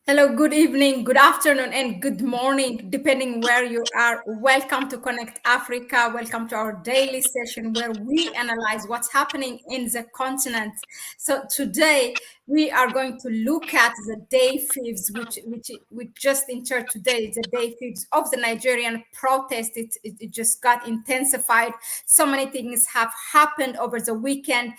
Hello, good evening, good afternoon, and good morning, depending where you are. Welcome to Connect Africa. Welcome to our daily session where we analyze what's happening in the continent. So today we are going to look at the day fifths, which we just entered today. The day fifths of the Nigerian protest. It just got intensified. So many things have happened over the weekend.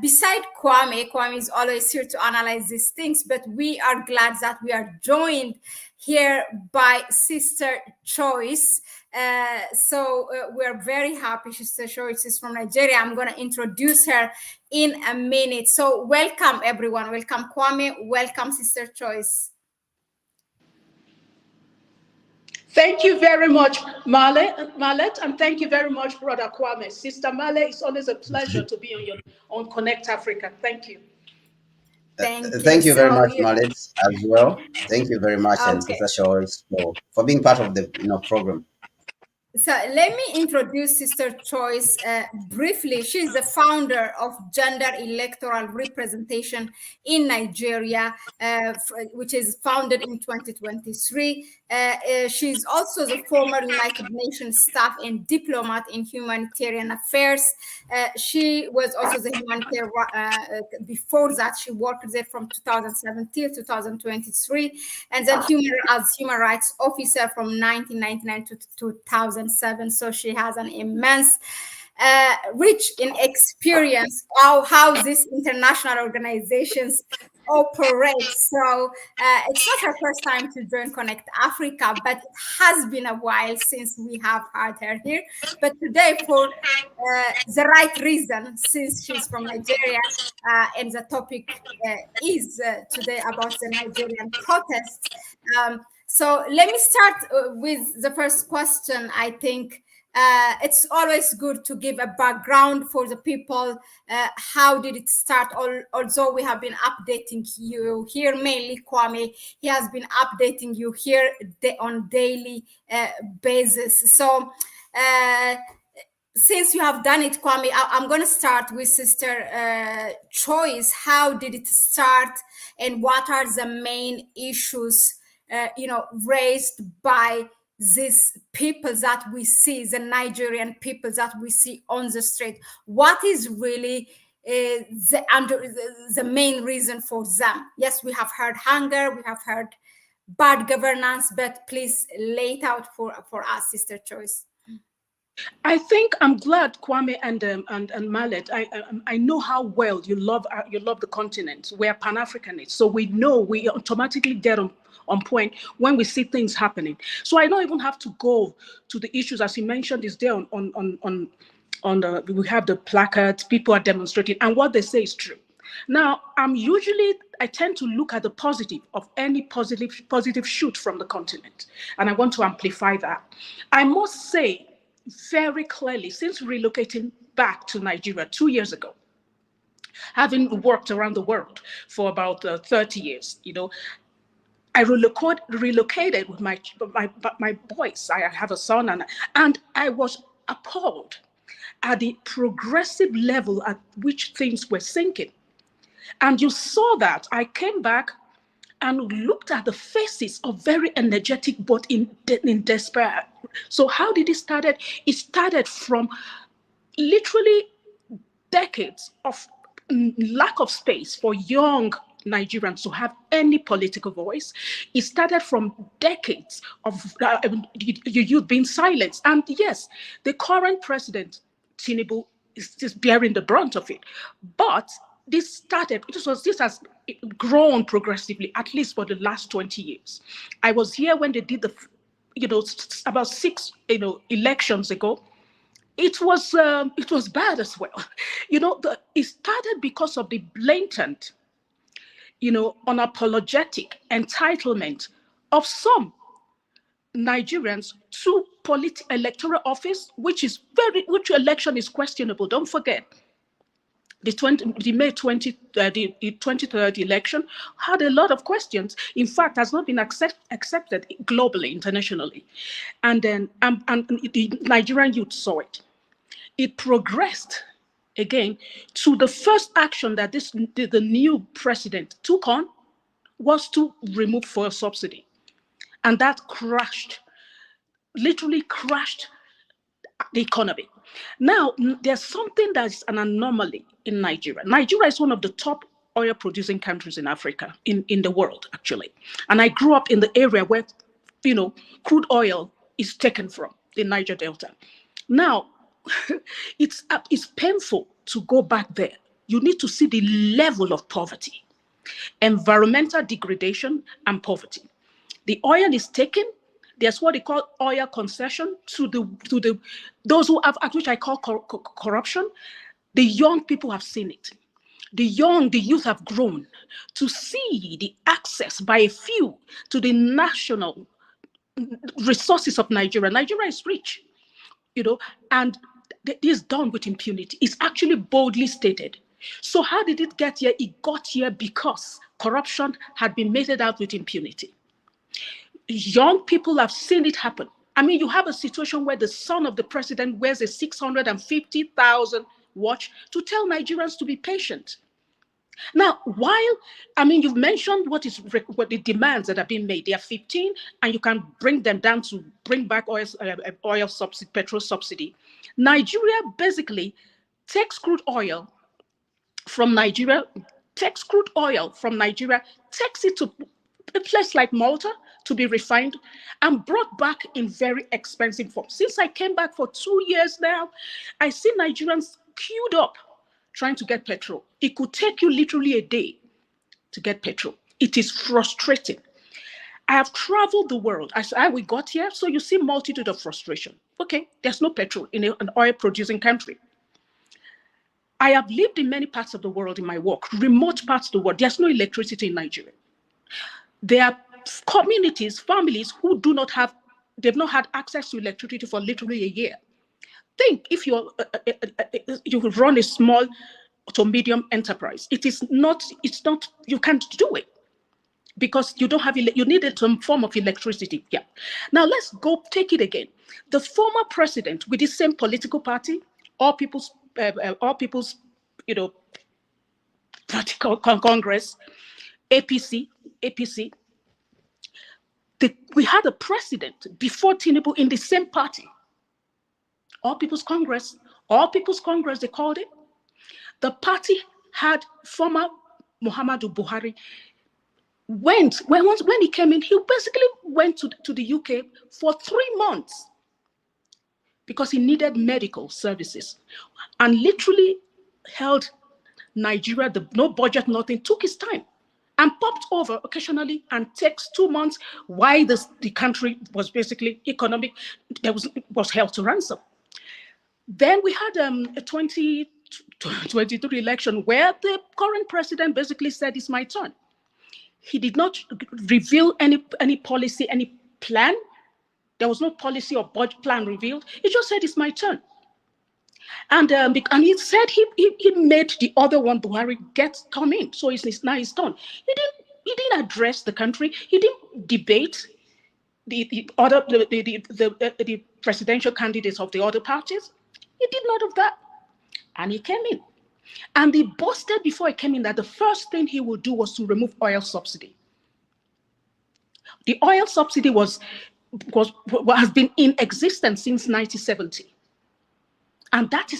Beside Kwame is always here to analyze these things, but we are glad that we are joined here by Sister Choice. We're very happy. Sister Choice is from Nigeria. I'm going to introduce her in a minute. So welcome, everyone. Welcome, Kwame. Welcome, Sister Choice. Thank you very much, Mahlet, and thank you very much, Brother Kwame. Sister Mahlet, it's always a pleasure to be on Connect Africa. Thank you. Thank Thank you. you very much, Mahlet, as well. Thank you very much, and Okay. Sister Choice for being part of the program. So let me introduce Sister Choice briefly. She's the founder of Gender Electoral Representation in Nigeria, which is founded in 2023. She's also the former United Nations staff and diplomat in humanitarian affairs. She was also the humanitarian, before that, she worked there from 2017 to 2023, and then as human rights officer from 1999 to 2007. So she has an immense rich in experience how these international organizations operate. So it's not her first time to join Connect Africa, but it has been a while since we have had her here. But today, for the right reason, since she's from Nigeria, and the topic is today about the Nigerian protests. So let me start with the first question. I think it's always good to give a background for the people. How did it start? Although we have been updating you here, mainly Kwame, he has been updating you here on daily basis. So since you have done it, Kwame, I'm going to start with Sister Choice. How did it start, and what are the main issues, raised by these people that we see, the Nigerian people that we see on the street? What is really the main reason for them? Yes, we have heard hunger, we have heard bad governance, but please lay it out for us, Sister Choice. I think I'm glad, Kwame and Mahlet. I know how well you love the continent. We're Pan-Africanists, so we know we automatically get on point when we see things happening. So I don't even have to go to the issues, as you mentioned, is there on we have the placards, people are demonstrating, and what they say is true. Now, I tend to look at the positive of any positive shoot from the continent, and I want to amplify that. I must say very clearly, since relocating back to Nigeria 2 years ago, having worked around the world for about 30 years, I relocated with my boys. I have a son, and I was appalled at the progressive level at which things were sinking. And you saw that. I came back and looked at the faces of very energetic, but in despair. So how did it start? It started from literally decades of lack of space for young Nigerians to have any political voice. It started from decades of youth being silenced. And yes, the current president, Tinubu, is just bearing the brunt of it. But this has grown progressively, at least for the last 20 years. I was here when they did about 6, elections ago. It was bad as well. It started because of the blatant, unapologetic entitlement of some Nigerians to electoral office, which election is questionable. Don't forget, the May 23rd election had a lot of questions. In fact, has not been accepted globally, internationally. And then and the Nigerian youth saw it. It progressed again to the first action that the new president took on was to remove fuel subsidy. And that crashed, literally crashed the economy. Now, there's something that's an anomaly in Nigeria. Nigeria is one of the top oil producing countries in Africa, in the world, actually. And I grew up in the area where, crude oil is taken from, the Niger Delta. Now, it's painful to go back there. You need to see the level of poverty, environmental degradation, and poverty. The oil is taken. There's what they call oil concession to those who have, which I call corruption. The young people have seen it. The youth have grown to see the access by a few to the national resources of Nigeria. Nigeria is rich, and this is done with impunity. It's actually boldly stated. So how did it get here? It got here because corruption had been meted out with impunity. Young people have seen it happen. I mean, you have a situation where the son of the president wears a 650,000 watch to tell Nigerians to be patient. Now, you've mentioned what the demands that are being made. They are 15, and you can bring them down to bring back oil subsidy, petrol subsidy. Nigeria basically takes crude oil from Nigeria, takes it to a place like Malta to be refined and brought back in very expensive form. Since I came back for 2 years now, I see Nigerians queued up trying to get petrol. It could take you literally a day to get petrol. It is frustrating. I have traveled the world. We got here, so you see multitude of frustration. Okay, there's no petrol in an oil-producing country. I have lived in many parts of the world in my work, remote parts of the world. There's no electricity in Nigeria. There are communities, families who they've not had access to electricity for literally a year. Think if you run a small to medium enterprise, you can't do it because you don't have, you need some form of electricity. Yeah. Now let's go take it again. The former president with the same political party, All People's Political Congress, APC. We had a president before Tinubu in the same party. All People's Congress, they called it. The party had former Muhammadu Buhari. When he came in, he basically went to the UK for 3 months because he needed medical services and literally held Nigeria, no budget, nothing, took his time and popped over occasionally and takes 2 months while the country was basically economic, was held to ransom. Then we had a 2023 election where the current president basically said, it's my turn. He did not reveal any policy, any plan. There was no policy or budget plan revealed. He just said, it's my turn. And he said he made the other one, Buhari, come in. So it's now his turn. He didn't address the country. He didn't debate the presidential candidates of the other parties. He did none of that. And he came in. And he boasted before he came in that the first thing he would do was to remove oil subsidy. The oil subsidy has been in existence since 1970. And that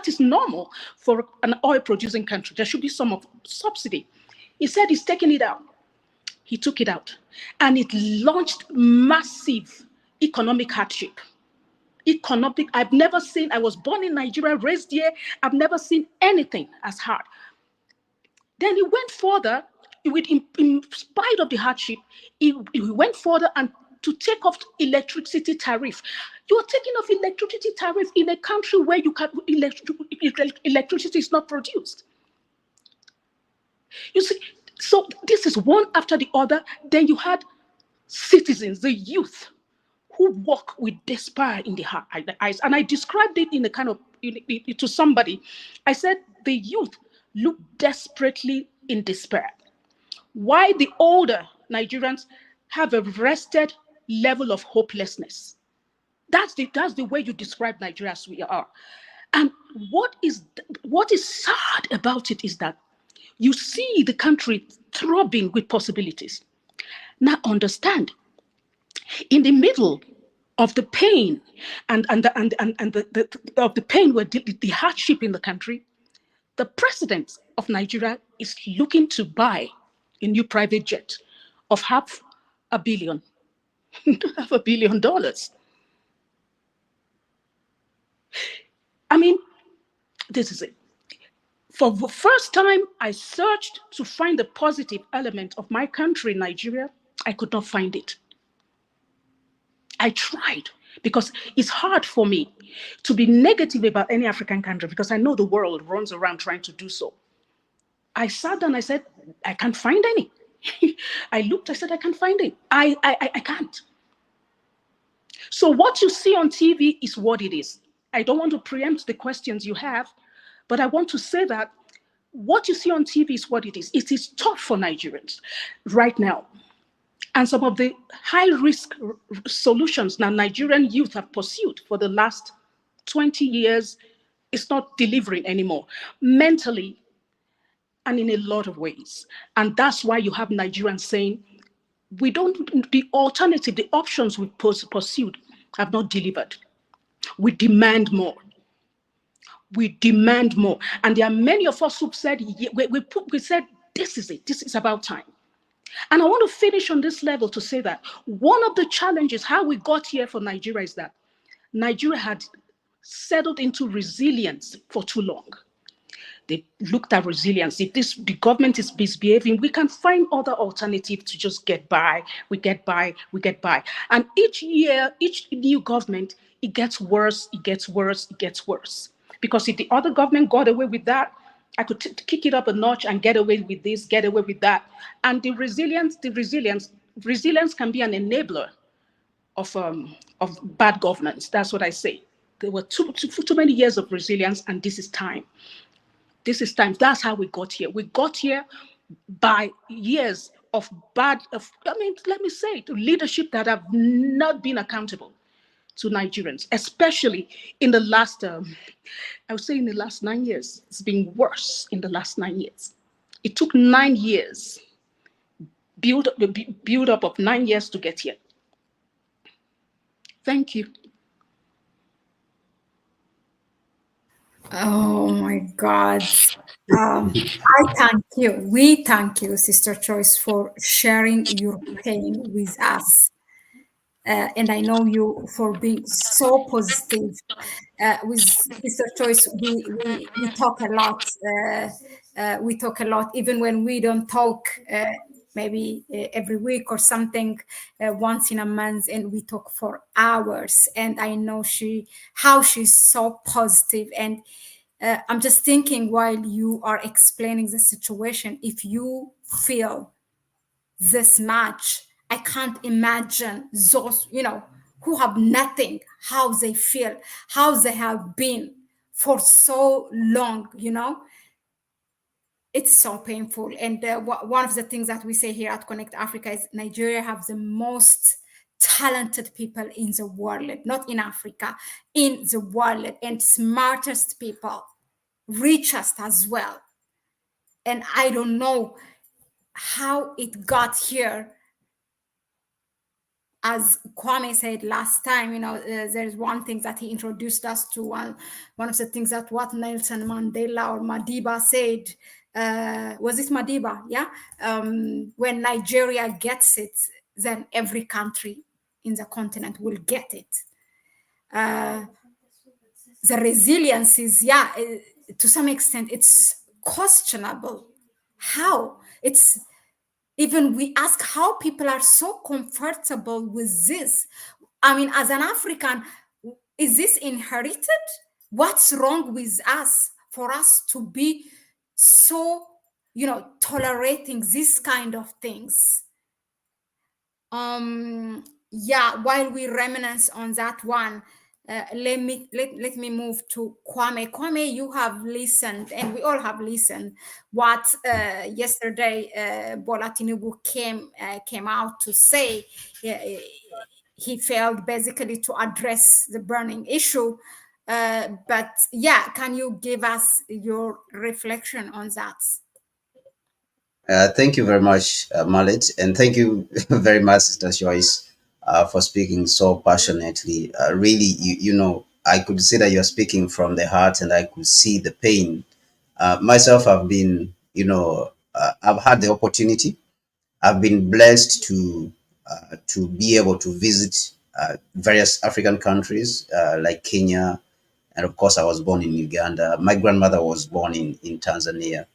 is normal for an oil-producing country. There should be some subsidy. He said he's taking it out. He took it out. And it launched massive economic hardship. I've never seen, I was born in Nigeria, raised here, I've never seen anything as hard. Then he went further, in spite of the hardship, he went further and to take off electricity tariff. You're taking off electricity tariff in a country where electricity is not produced. You see, so this is one after the other. Then you had citizens, the youth, who walk with despair in the eyes. And I described it in a kind of, to somebody. I said, the youth look desperately in despair. Why the older Nigerians have a rested level of hopelessness. That's the way you describe Nigeria as we are. And what is sad about it is that you see the country throbbing with possibilities. Now understand, in the middle of the pain and of the pain where the hardship in the country, the president of Nigeria is looking to buy a new private jet of $500 million. $500 million. I mean, this is it. For the first time, I searched to find the positive element of my country, Nigeria. I could not find it. I tried, because it's hard for me to be negative about any African country, because I know the world runs around trying to do so. I sat down, I said, I can't find any. I looked, I said, I can't find it. I can't. So what you see on TV is what it is. I don't want to preempt the questions you have, but I want to say that what you see on TV is what it is. It is tough for Nigerians right now. And some of the high-risk solutions now Nigerian youth have pursued for the last 20 years is not delivering anymore, mentally and in a lot of ways. And that's why you have Nigerians saying, the alternative, the options we've pursued have not delivered. We demand more. We demand more. And there are many of us who've said, we said, this is it. This is about time. And I want to finish on this level to say that one of the challenges, how we got here for Nigeria, is that Nigeria had settled into resilience for too long. They looked at resilience. If the government is misbehaving, we can find other alternatives to just get by. We get by. And each year, each new government, it gets worse, it gets worse, it gets worse. Because if the other government got away with that, I could kick it up a notch and get away with this, get away with that. And the resilience can be an enabler of bad governance. That's what I say. There were too many years of resilience, and this is time. This is time. That's how we got here. We got here by years of let me say it, leadership that have not been accountable to Nigerians, especially in the last, I would say in the last 9 years. It's been worse in the last 9 years. It took 9 years, build up of 9 years to get here. Thank you. Oh my God. I thank you. We thank you, Sister Choice, for sharing your pain with us. And I know you for being so positive. With Sister Choice, we talk a lot. We talk a lot, even when we don't talk. Maybe every week or something, once in a month, and we talk for hours. And I know how she's so positive. And I'm just thinking, while you are explaining the situation, if you feel this much, I can't imagine those, who have nothing, how they feel, how they have been for so long, It's so painful. And one of the things that we say here at Connect Africa is Nigeria have the most talented people in the world, not in Africa, in the world, and smartest people, richest as well. And I don't know how it got here. As Kwame said last time, there's one thing that he introduced us to. One of the things that what Nelson Mandela or Madiba said, was it Madiba? Yeah. When Nigeria gets it, then every country in the continent will get it. The resilience is, to some extent, it's questionable. How? Even we ask how people are so comfortable with this. I mean, as an African, is this inherited? What's wrong with us for us to be so, tolerating this kind of things? While we reminisce on that one, let me move to Kwame. Kwame, you have listened, and we all have listened, what yesterday Bola Tinubu came out to say. He failed basically to address the burning issue. But can you give us your reflection on that? Thank you very much, Mahlet, and thank you very much, Sister Joyce, for speaking so passionately. Really, I could see that you're speaking from the heart, and I could see the pain. Myself, I've been, I've had the opportunity. I've been blessed to be able to visit various African countries like Kenya, and of course, I was born in Uganda. My grandmother was born in Tanzania.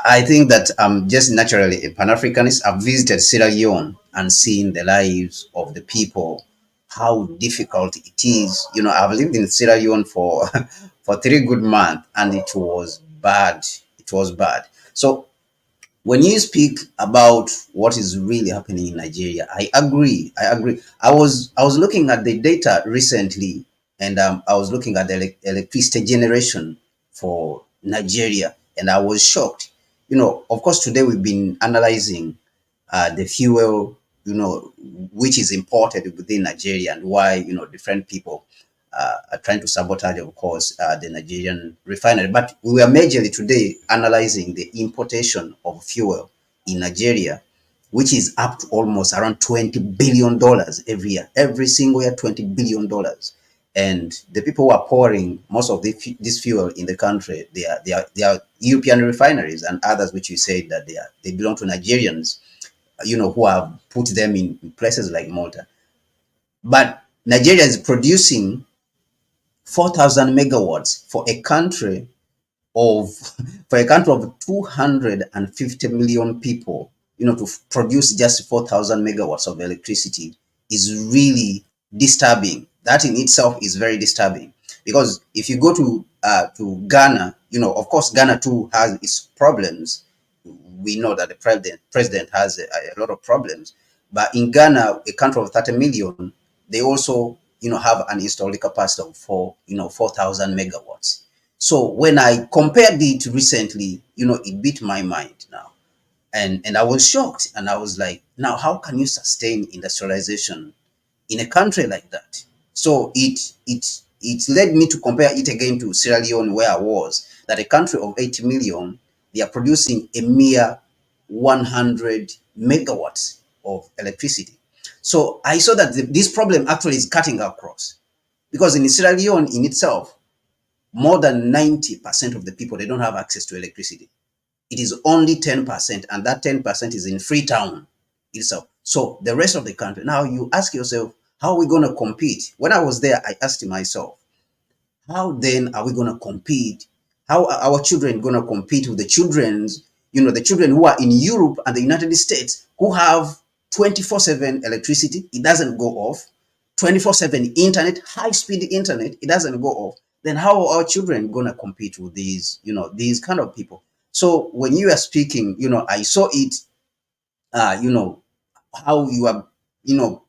I think that I'm just naturally a Pan Africanist. I've visited Sierra Leone and seen the lives of the people, how difficult it is. I've lived in Sierra Leone for for 3 good months, and it was bad. It was bad. So when you speak about what is really happening in Nigeria, I agree. I agree. I was looking at the data recently, and I was looking at the electricity generation for Nigeria, and I was shocked. Of course, today we've been analyzing the fuel, which is imported within Nigeria, and why different people are trying to sabotage, of course, the Nigerian refinery. But we are majorly today analyzing the importation of fuel in Nigeria, which is up to almost around $20 billion every year, every single year, $20 billion. And the people who are pouring most of this fuel in the country, they are European refineries and others, which you said that they belong to Nigerians, who have put them in places like Malta. But Nigeria is producing 4,000 megawatts for a country of for a country of 250 million people. To produce just 4,000 megawatts of electricity is really disturbing. That in itself is very disturbing, because if you go to Ghana, of course Ghana too has its problems. We know that the president has a lot of problems, but in Ghana, a country of 30 million, they also have an installed capacity of 4,000 megawatts. So when I compared it recently, it beat my mind now, and I was shocked, and I was like, now how can you sustain industrialization in a country like that? So it led me to compare it again to Sierra Leone, where I was, that a country of 80 million, they are producing a mere 100 megawatts of electricity. So I saw that this problem actually is cutting across, because in Sierra Leone in itself, more than 90% of the people, they don't have access to electricity. It is only 10%, and that 10% is in Freetown itself. So the rest of the country, now you ask yourself, how are we going to compete? When I was there, I asked myself, how then are we going to compete? How are our children going to compete with the children who are in Europe and the United States, who have 24/7 electricity? It doesn't go off. 24/7 internet, high speed internet, it doesn't go off. Then how are our children going to compete with these kind of people? So when you are speaking, I saw it, you know, how you are,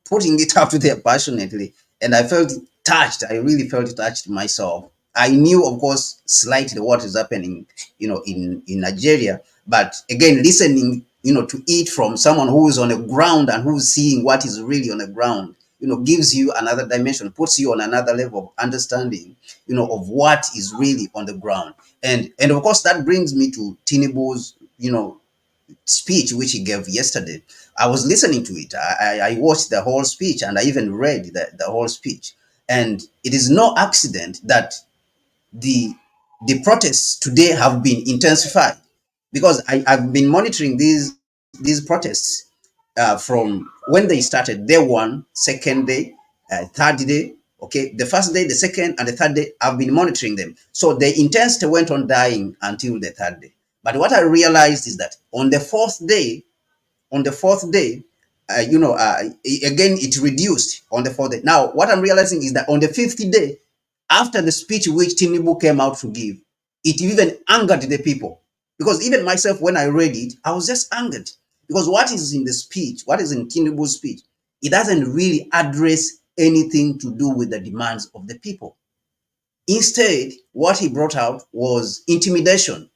putting it out there passionately. And I felt touched. I really felt touched myself. I knew, of course, slightly what is happening, in Nigeria. But again, listening, to it from someone who is on the ground and who's seeing what is really on the ground, gives you another dimension, puts you on another level of understanding, of what is really on the ground. And of course, that brings me to Tinubu's, speech which he gave yesterday. I was listening to it. I watched the whole speech, and I even read the whole speech. And it is no accident that the protests today have been intensified, because I've been monitoring these protests from when they started. Day one, second day, third day. Okay, the first day, the second, and the third day, I've been monitoring them. So the intensity went on dying until the third day. But what I realized is that on the fourth day, again it reduced on the fourth day. Now, what I'm realizing is that on the fifth day, after the speech which Tinubu came out to give, it even angered the people. Because even myself, when I read it, I was just angered, because what is in the speech, what is in Tinubu's speech, it doesn't really address anything to do with the demands of the people. Instead, what he brought out was intimidation.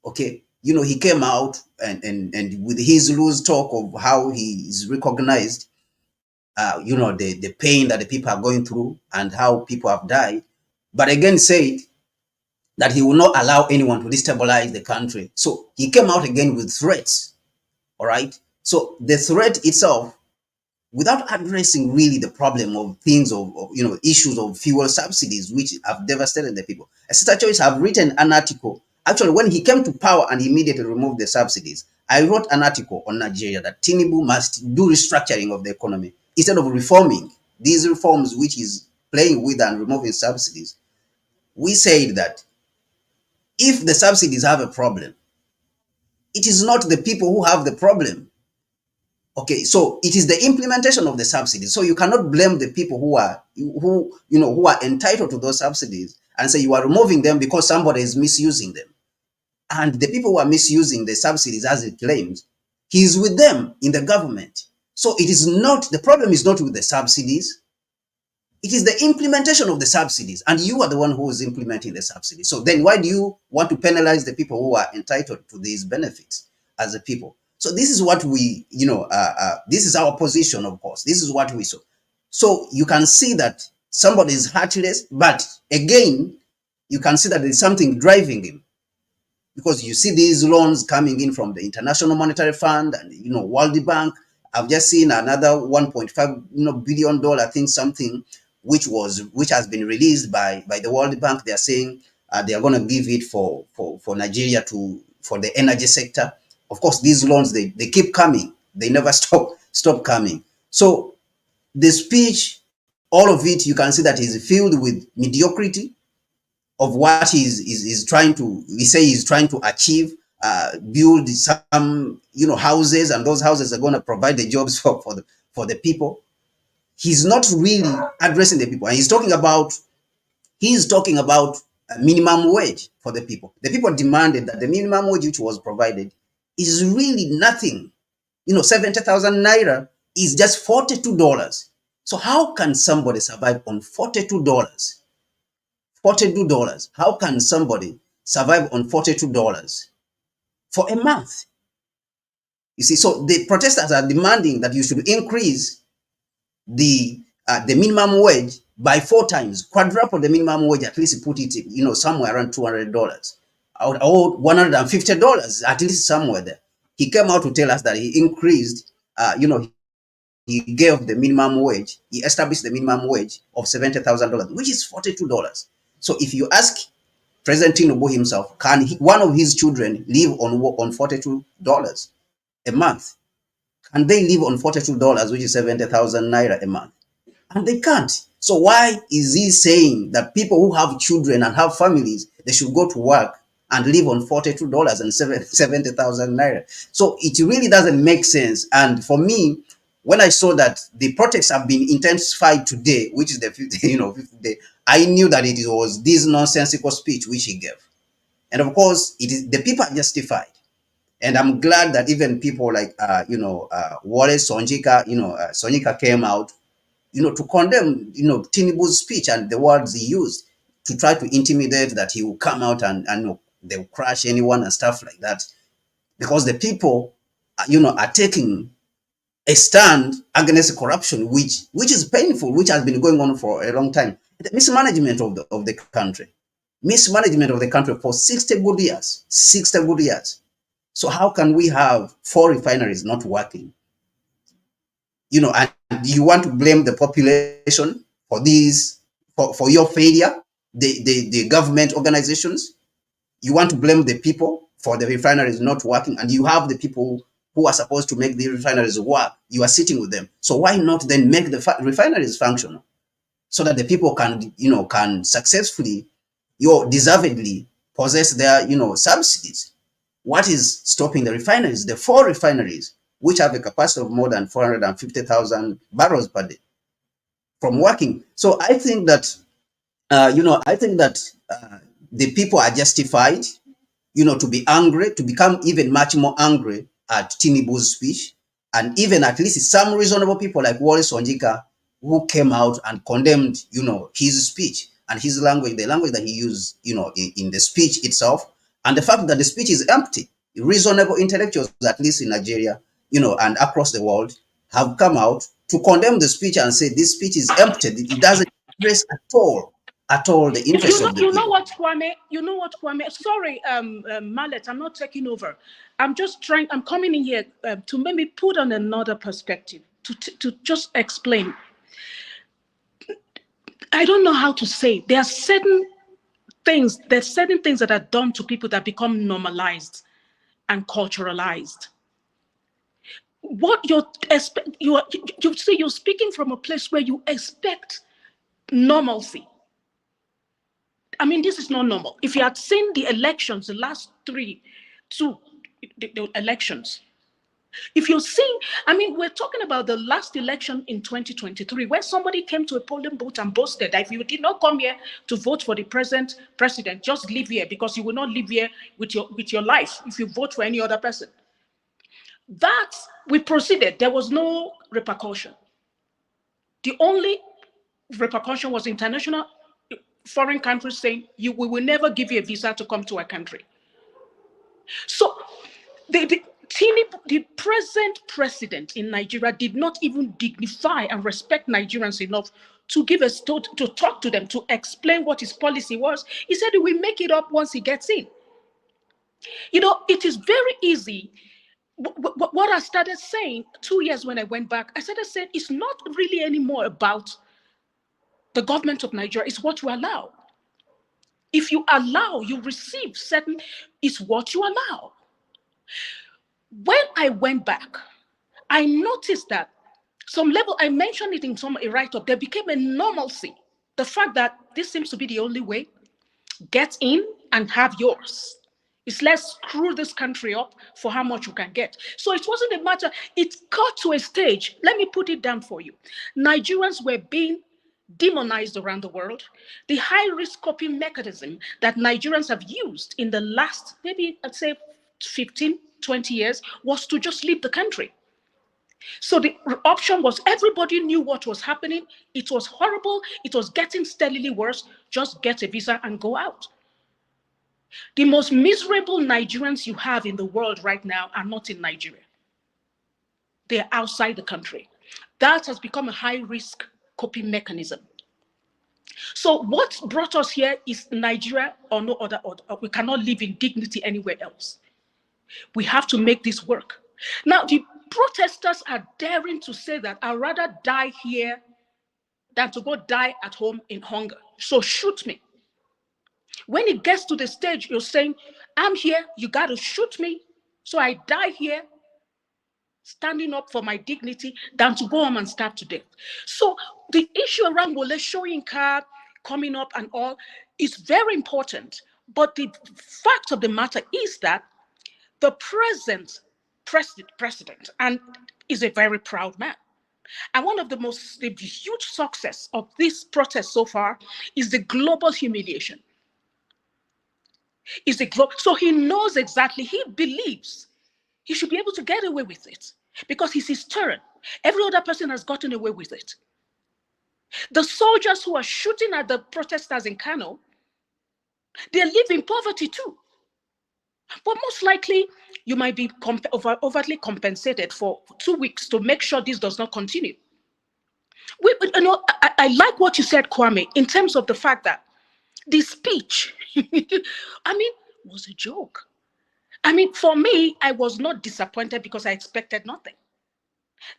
Okay, he came out and with his loose talk of how he is recognized, the pain that the people are going through and how people have died. But again, said that he will not allow anyone to destabilize the country. So he came out again with threats. All right. So the threat itself, without addressing really the problem of things of issues of fuel subsidies, which have devastated the people. Sister Choice have written an article. Actually, when he came to power and immediately removed the subsidies, I wrote an article on Nigeria that Tinubu must do restructuring of the economy instead of reforming these reforms, which is playing with and removing subsidies. We said that if the subsidies have a problem, it is not the people who have the problem. Okay, so it is the implementation of the subsidies. So you cannot blame the people who are entitled to those subsidies and say you are removing them because somebody is misusing them. And the people who are misusing the subsidies, as it claims, he is with them in the government. So it is not, the problem is not with the subsidies. It is the implementation of the subsidies, and you are the one who is implementing the subsidies. So then why do you want to penalize the people who are entitled to these benefits as a people? So this is what we, this is our position, of course. This is what we saw. So you can see that somebody is heartless, but again, you can see that there's something driving him, because you see these loans coming in from the International Monetary Fund and World Bank. I've just seen another 1.5 billion dollar thing, something which has been released by the World Bank. They are saying they are going to give it for Nigeria for the energy sector. Of course, these loans they keep coming. They never stop coming. So the speech, all of it, you can see that is filled with mediocrity of what he's trying to. He's trying to achieve. Build some houses, and those houses are going to provide the jobs for the people. He's not really addressing the people, and he's talking about a minimum wage for the people. The people demanded that the minimum wage which was provided is really nothing. 70,000 naira is just $42. So how can somebody survive on $42? $42. How can somebody survive on $42 for a month? You see, so the protesters are demanding that you should increase the minimum wage by 4 times, quadruple the minimum wage, at least put it, somewhere around $200 or $150, at least somewhere there. He came out to tell us that he increased, he gave the minimum wage, he established the minimum wage of $70,000, which is $42. So if you ask President Tinubu himself, can one of his children live on $42 a month? Can they live on $42, which is 70,000 naira a month? And they can't. So why is he saying that people who have children and have families, they should go to work and live on $42 and 70,000 naira? So it really doesn't make sense. And for me, when I saw that the protests have been intensified today, which is the 50th day, I knew that it was this nonsensical speech which he gave. And of course, it is the people are justified. And I'm glad that even people like Wale Soyinka came out, to condemn, Tinubu's speech and the words he used to try to intimidate that he will come out and they will crush anyone and stuff like that. Because the people, are taking a stand against corruption, which is painful, which has been going on for a long time. The mismanagement of the country. Mismanagement of the country for 60 good years. 60 good years. So how can we have 4 refineries not working? And you want to blame the population for these, for your failure, the government organizations? You want to blame the people for the refineries not working, and you have the people who are supposed to make the refineries work. You are sitting with them. So why not then make the refineries functional so that the people can successfully, deservedly possess their, subsidies? What is stopping the refineries? The 4 refineries, which have a capacity of more than 450,000 barrels per day, from working. So I think that, the people are justified, to be angry, to become even much more angry at Tinubu's speech, and even at least some reasonable people like Wale Soyinka, who came out and condemned, his speech and his language, the language that he used, in the speech itself, and the fact that the speech is empty. Reasonable intellectuals, at least in Nigeria, and across the world, have come out to condemn the speech and say this speech is empty. It doesn't address at all at all the interests of the You know people. what, Kwame? You know what, Kwame? Sorry, Mahlet, I'm not taking over. I'm just trying. I'm coming in here to maybe put on another perspective to just explain. I don't know how to say. There are certain things. There's certain things that are done to people that become normalized and culturalized. What you see, you're speaking from a place where you expect normalcy. I mean, this is not normal. If you had seen the elections, the last two the elections, if you're seeing, I mean, we're talking about the last election in 2023, where somebody came to a polling booth and boasted that if you did not come here to vote for the present president, just leave here because you will not live here with your life if you vote for any other person. That we proceeded. There was no repercussion. The only repercussion was international foreign countries saying, we will never give you a visa to come to our country. So the present president in Nigeria did not even dignify and respect Nigerians enough to give us to talk to them, to explain what his policy was. He said he will make it up once he gets in. You know, it is very easy. What I started saying 2 years when I went back, I started saying it's not really anymore about the government of Nigeria, it's what you allow. If you allow, you receive certain, it's what you allow. When I went back, I noticed that some level, I mentioned it in some write-up, there became a normalcy. The fact that this seems to be the only way, get in and have yours. It's let's screw this country up for how much you can get. So it wasn't a matter, it got to a stage, let me put it down for you. Nigerians were being demonized around the world. The high-risk coping mechanism that Nigerians have used in the last, maybe I'd say 15, 20 years, was to just leave the country. So the option was everybody knew what was happening. It was horrible. It was getting steadily worse. Just get a visa and go out. The most miserable Nigerians you have in the world right now are not in Nigeria. They're outside the country. That has become a high-risk coping mechanism. So what brought us here is Nigeria or no other. We cannot live in dignity anywhere else. We have to make this work. Now, the protesters are daring to say that I'd rather die here than to go die at home in hunger. So shoot me. When it gets to the stage, you're saying, I'm here, you got to shoot me. So I die here, standing up for my dignity, than to go home and starve to death. So the issue around Wole Soyinka coming up and all is very important. But the fact of the matter is that the present president and is a very proud man. And one of the huge success of this protest so far is the global humiliation. So he knows exactly, he believes he should be able to get away with it because it's his turn. Every other person has gotten away with it. The soldiers who are shooting at the protesters in Kano, they live in poverty too. But most likely, you might be overtly compensated for 2 weeks to make sure this does not continue. I like what you said, Kwame, in terms of the fact that the speech, I mean, was a joke. I mean, for me, I was not disappointed because I expected nothing.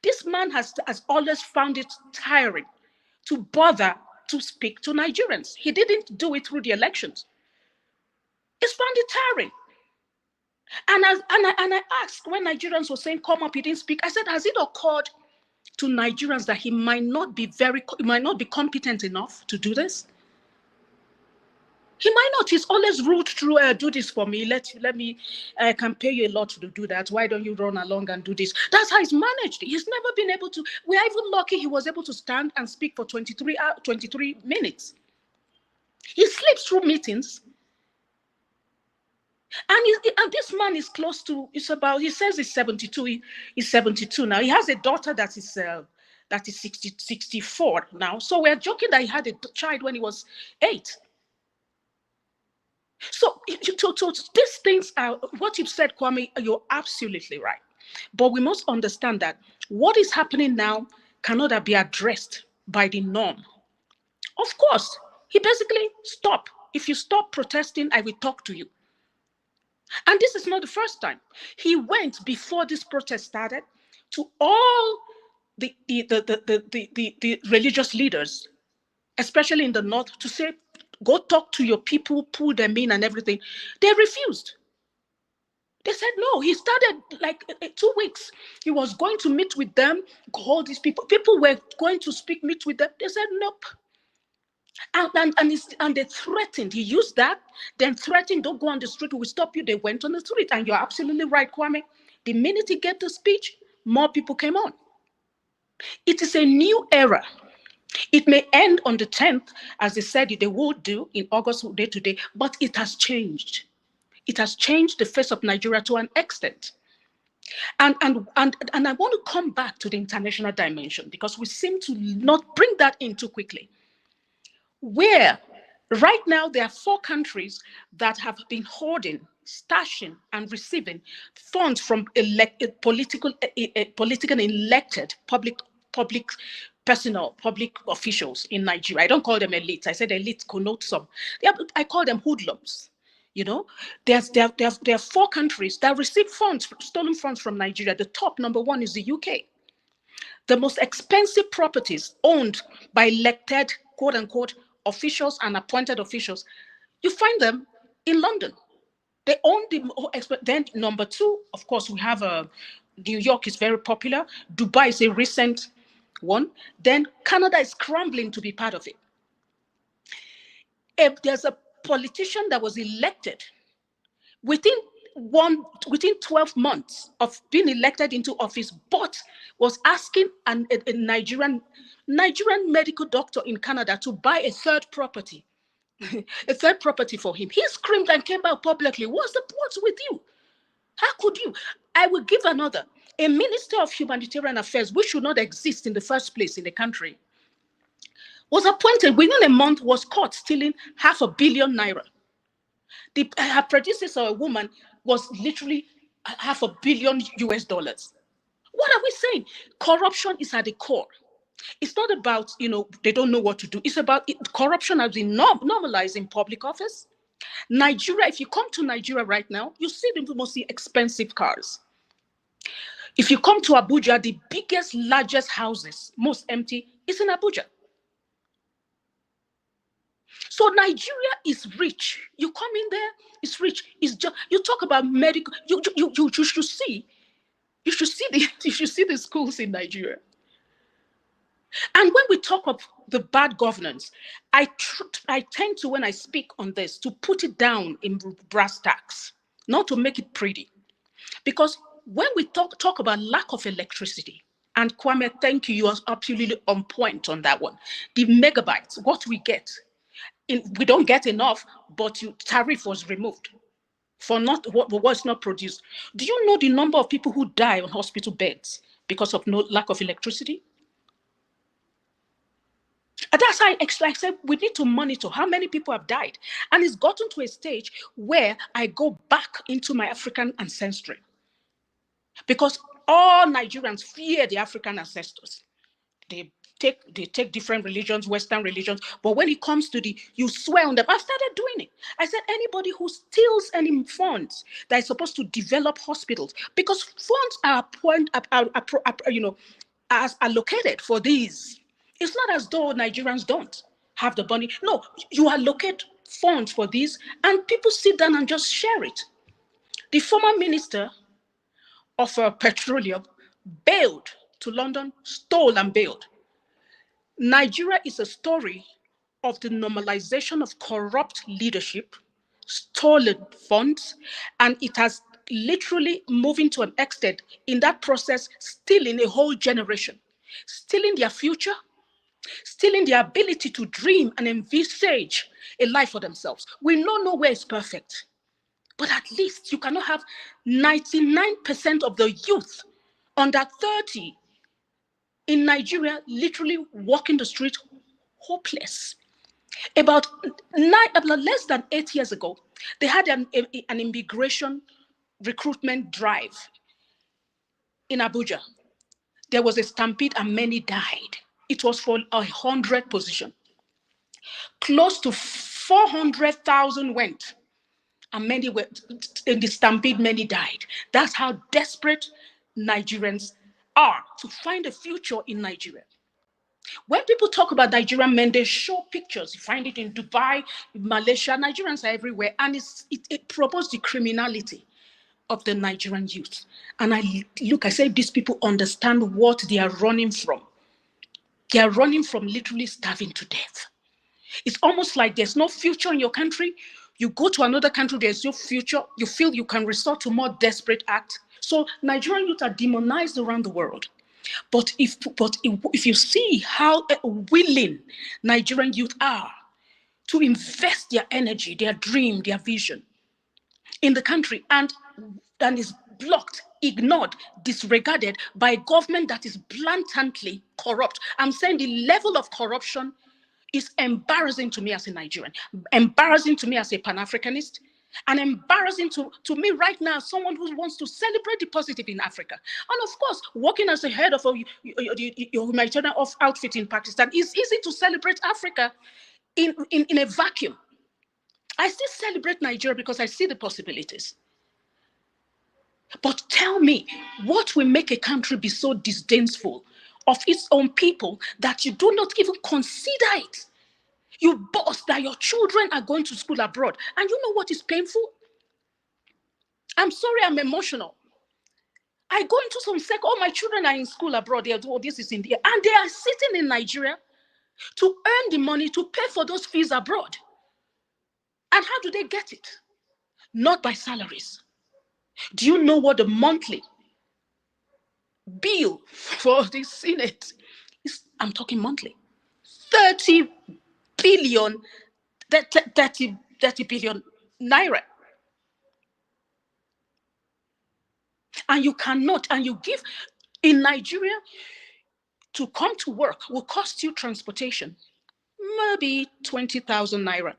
This man has always found it tiring to bother to speak to Nigerians. He didn't do it through the elections. He's found it tiring. And I asked when Nigerians were saying, come up, he didn't speak. I said, has it occurred to Nigerians that he might not be competent enough to do this? He might not. He's always ruled through, do this for me. Let me, I can pay you a lot to do that. Why don't you run along and do this? That's how he's managed. He's never been able to. We are even lucky he was able to stand and speak for 23 minutes. He sleeps through meetings. And this man is close to, he says he's 72. He's 72 now. He has a daughter that is 64 now. So we're joking that he had a child when he was 8. So these things are, what you've said, Kwame, you're absolutely right. But we must understand that what is happening now cannot be addressed by the norm. Of course, He basically, stop. If you stop protesting, I will talk to you. And this is not the first time. He went before this protest started to all the religious leaders, especially in the north, to say, go talk to your people, pull them in and everything. They refused. They said no. He started like 2 weeks. He was going to meet with them, call these people. People were going to meet with them. They said nope. And they threatened. He used that, then threatened, don't go on the street, we'll stop you. They went on the street. And you're absolutely right, Kwame. The minute he gave the speech, more people came on. It is a new era. It may end on the 10th, as they said they would do in August day to day, but it has changed. It has changed the face of Nigeria to an extent. And I want to come back to the international dimension because we seem to not bring that in too quickly. Where right now there are 4 countries that have been hoarding, stashing, and receiving funds from political elected public personnel, public officials in Nigeria. I don't call them elites. I said elites connote some. I call them hoodlums. You know, there are 4 countries that receive funds, stolen funds from Nigeria. The top number 1 is the UK. The most expensive properties owned by elected, quote unquote, officials and appointed officials, you find them in London. They own the, then number 2, of course, we have New York is very popular. Dubai is a recent one. Then Canada is scrambling to be part of it. If there's a politician that was elected within 12 months of being elected into office, but was asking a Nigerian medical doctor in Canada to buy a third property for him. He screamed and came out publicly. What's with you? How could you? I will give another. A minister of humanitarian affairs, which should not exist in the first place in the country, was appointed within a month, was caught stealing £500 million. Her predecessor, a woman, was literally $500 million. What are we saying? Corruption is at the core. It's not about, they don't know what to do. It's about corruption has been normalized in public office. Nigeria, if you come to Nigeria right now, you see the most expensive cars. If you come to Abuja, the biggest, largest houses, most empty, is in Abuja. So Nigeria is rich. You come in there, it's rich. It's just, you talk about medical. You should see. You should see the schools in Nigeria. And when we talk of the bad governance, I tend to, when I speak on this, to put it down in brass tacks, not to make it pretty. Because when we talk about lack of electricity, and Kwame, thank you, you are absolutely on point on that one. The megabytes, what we get, we don't get enough, but tariff was removed for not what was not produced. Do you know the number of people who die on hospital beds because of lack of electricity? And that's how I said we need to monitor how many people have died. And it's gotten to a stage where I go back into my African ancestry. Because all Nigerians fear the African ancestors. They take different religions, Western religions, but when it comes to you swear on them. I started doing it. I said anybody who steals any funds that is supposed to develop hospitals, because funds are allocated for these. It's not as though Nigerians don't have the money. No, you allocate funds for these, and people sit down and just share it. The former minister of petroleum bailed to London, stole and bailed. Nigeria is a story of the normalization of corrupt leadership, stolen funds, and it has literally moving to an extent in that process, stealing a whole generation, stealing their future, stealing their ability to dream and envisage a life for themselves. We know nowhere is perfect, but at least you cannot have 99% of the youth under 30 in Nigeria literally walking the street hopeless. About less than 8 years ago, they had an immigration recruitment drive in Abuja. There was a stampede and many died. It was for 100 positions. Close to 400,000 went, and many were in the stampede, many died. That's how desperate Nigerians are to find a future in Nigeria. When people talk about Nigerian men, they show pictures. You find it in Dubai, Malaysia. Nigerians are everywhere. And it promotes the criminality of the Nigerian youth. And I say, these people understand what they are running from. They are running from literally starving to death. It's almost like there's no future in your country. You go to another country, there's no future. You feel you can resort to more desperate acts. So Nigerian youth are demonized around the world. But if you see how willing Nigerian youth are to invest their energy, their dream, their vision in the country, and is blocked, ignored, disregarded by a government that is blatantly corrupt. I'm saying the level of corruption is embarrassing to me as a Nigerian, embarrassing to me as a Pan-Africanist, and embarrassing to me right now, someone who wants to celebrate the positive in Africa. And of course, working as the head of your humanitarian outfit in Pakistan, it's easy to celebrate Africa in a vacuum. I still celebrate Nigeria because I see the possibilities. But tell me, what will make a country be so disdainful of its own people that you do not even consider it? You boast that your children are going to school abroad. And you know what is painful? I'm sorry, I'm emotional. I go into some sec, oh, my children are in school abroad. Oh, this is India. And they are sitting in Nigeria to earn the money to pay for those fees abroad. And how do they get it? Not by salaries. Do you know what the monthly bill for the Senate is? I'm talking monthly. 30 billion naira. And you cannot, and you give in Nigeria to come to work will cost you transportation, maybe 20,000 naira.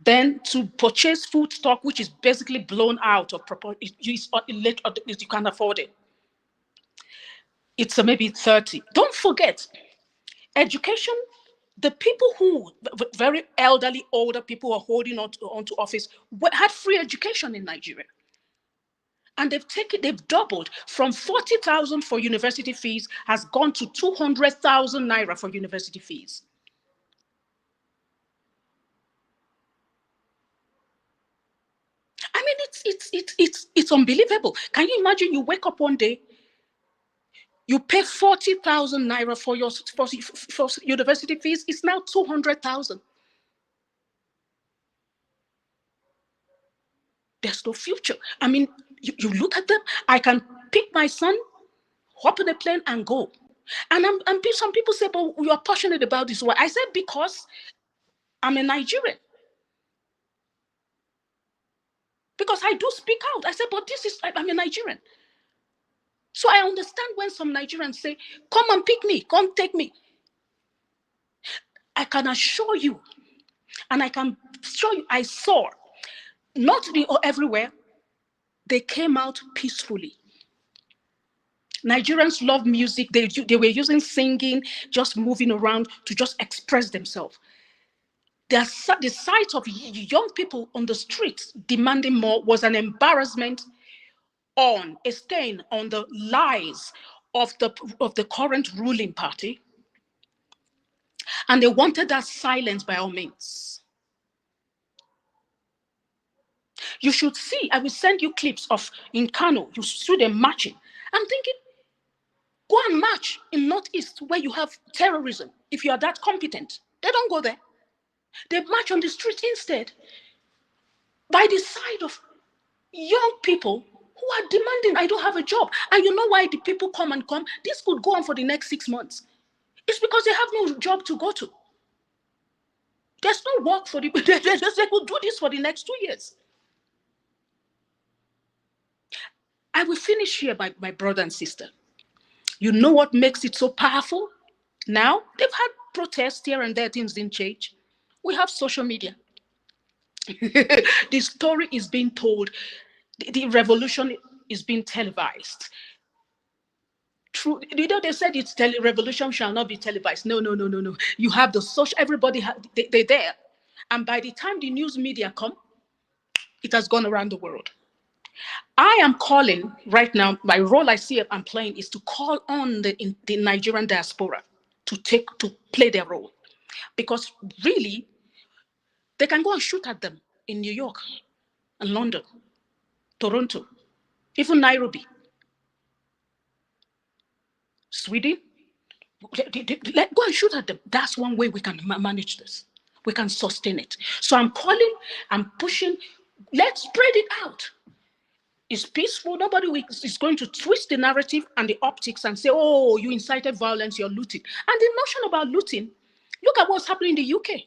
Then to purchase food stock, which is basically blown out of proportion, you can't afford it. It's maybe 30. Don't forget, education, the people who, very elderly, older people who are holding on to office, had free education in Nigeria. And they've doubled from 40,000 for university fees, has gone to 200,000 naira for university fees. I mean, it's unbelievable. Can you imagine you wake up one day, you pay 40,000 naira for your for university fees, it's now 200,000. There's no future. I mean, you look at them, I can pick my son, hop on a plane and go. And some people say, but you are passionate about this. Why? I said, because I'm a Nigerian. Because I do speak out. I said, but I'm a Nigerian. So I understand when some Nigerians say, come and pick me, come take me. I can assure you, and I can show you, I saw, not everywhere, they came out peacefully. Nigerians love music. They were using singing, just moving around to just express themselves. The sight of young people on the streets demanding more was an embarrassment, a stain on the lies of the current ruling party. And they wanted that silence by all means. You should see, I will send you clips of in Kano, you see them marching. I'm thinking, go and march in Northeast where you have terrorism. If you are that competent, they don't go there. They march on the street instead, by the side of young people who are demanding, I don't have a job. And you know why the people come? This could go on for the next 6 months. It's because they have no job to go to. There's no work for the people. They could do this for the next 2 years. I will finish here, my brother and sister. You know what makes it so powerful? Now, they've had protests here and there, things didn't change. We have social media. The story is being told. The revolution is being televised. True. You know, they said it's revolution shall not be televised. No. You have the social, everybody, they're there. And by the time the news media come, it has gone around the world. I am calling right now, my role I see I'm playing is to call on the Nigerian diaspora to play their role. Because really, they can go and shoot at them in New York and London, Toronto, even Nairobi, Sweden. Go and shoot at them. That's one way we can manage this. We can sustain it. So I'm calling, I'm pushing. Let's spread it out. It's peaceful. Nobody is going to twist the narrative and the optics and say, oh, you incited violence, you're looting. And the notion about looting, look at what's happening in the UK.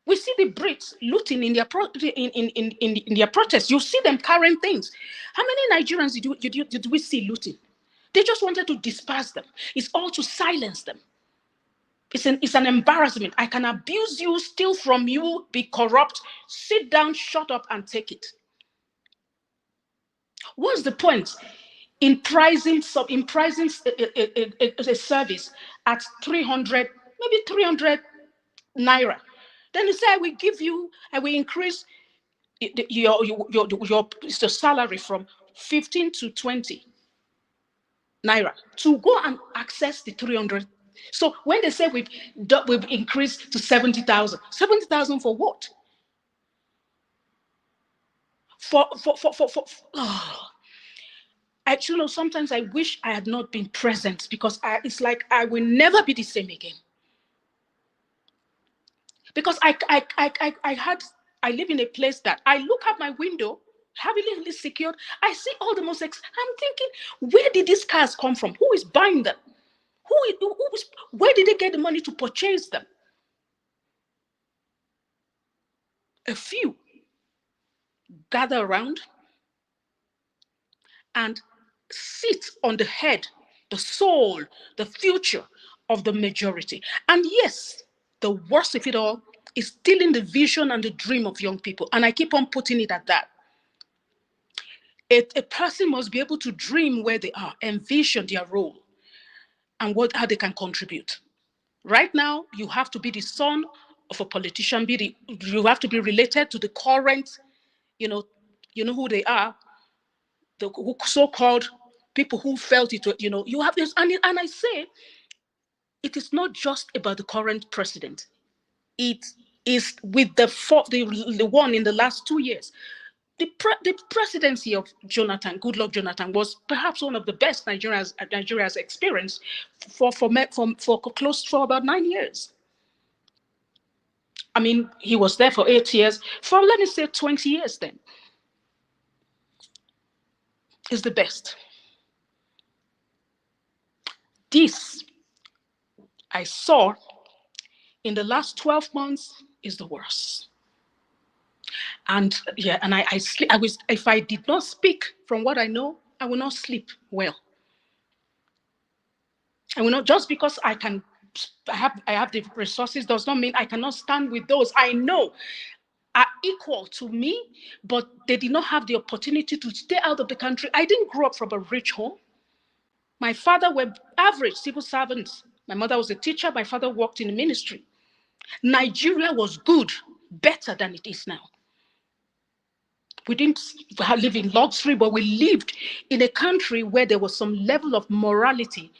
We see the Brits looting in their in their protests. You see them carrying things. How many Nigerians did we see looting? They just wanted to disperse them. It's all to silence them. It's an embarrassment. I can abuse you, steal from you, be corrupt, sit down, shut up, and take it. What's the point in pricing a service at 300, maybe 300 naira? Then you say, I will give you, I will increase your salary from 15 to 20 naira to go and access the 300. So when they say we've increased to 70,000, 70,000 for what? For Actually, sometimes I wish I had not been present because it's like I will never be the same again. Because I live in a place that I look out my window, heavily secured. I see all the most. I'm thinking, where did these cars come from? Who is buying them? Where did they get the money to purchase them? A few gather around and sit on the head, the soul, the future of the majority. And yes, the worst of it all is stealing the vision and the dream of young people. And I keep on putting it at that. A person must be able to dream where they are, envision their role, and how they can contribute. Right now, you have to be the son of a politician. You have to be related to the current, you know who they are, the so-called people who felt it. You have this, and I say, it is not just about the current president. It is with the one in the last 2 years. The presidency of Goodluck Jonathan, was perhaps one of the best Nigeria's experienced for close to about 9 years. I mean, he was there for 8 years. For, let me say, 20 years then. Is the best. This I saw in the last 12 months is the worst. And yeah, and if I did not speak from what I know, I will not sleep well. I will not, just because I have the resources does not mean I cannot stand with those I know are equal to me, but they did not have the opportunity to stay out of the country. I didn't grow up from a rich home. My father were average civil servants. My mother was a teacher. My father worked in the ministry. Nigeria was good, better than it is now. We didn't live in luxury, but we lived in a country where there was some level of morality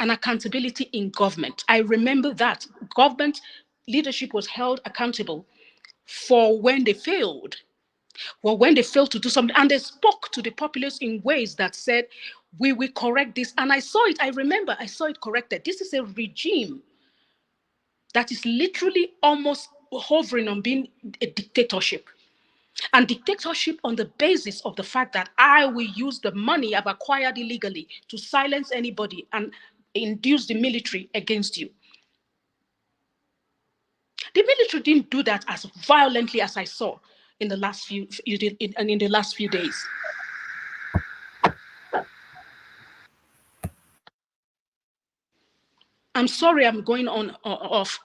and accountability in government. I remember that government leadership was held accountable for when they failed. Well, when they failed to do something, and they spoke to the populace in ways that said, we will correct this. And I saw it, I remember I saw it corrected. This is a regime that is literally almost hovering on being a dictatorship. And dictatorship on the basis of the fact that I will use the money I've acquired illegally to silence anybody and induce the military against you. The military didn't do that as violently as I saw in the last few days. I'm sorry, I'm going on off.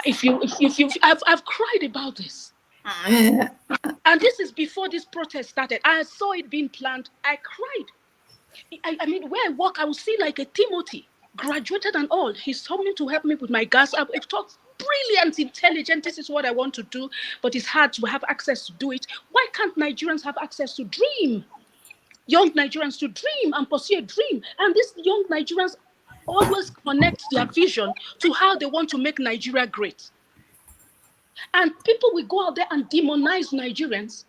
I've cried about this. And this is before this protest started. I saw it being planned. I cried. I mean, where I work, I will see like a Timothy, graduated and all. He's coming to help me with my gas. I've talked brilliant, intelligent. This is what I want to do, but it's hard to have access to do it. Why can't Nigerians have access to dream? Young Nigerians to dream and pursue a dream. And these young Nigerians always connect their vision to how they want to make Nigeria great. And people will go out there and demonize Nigerians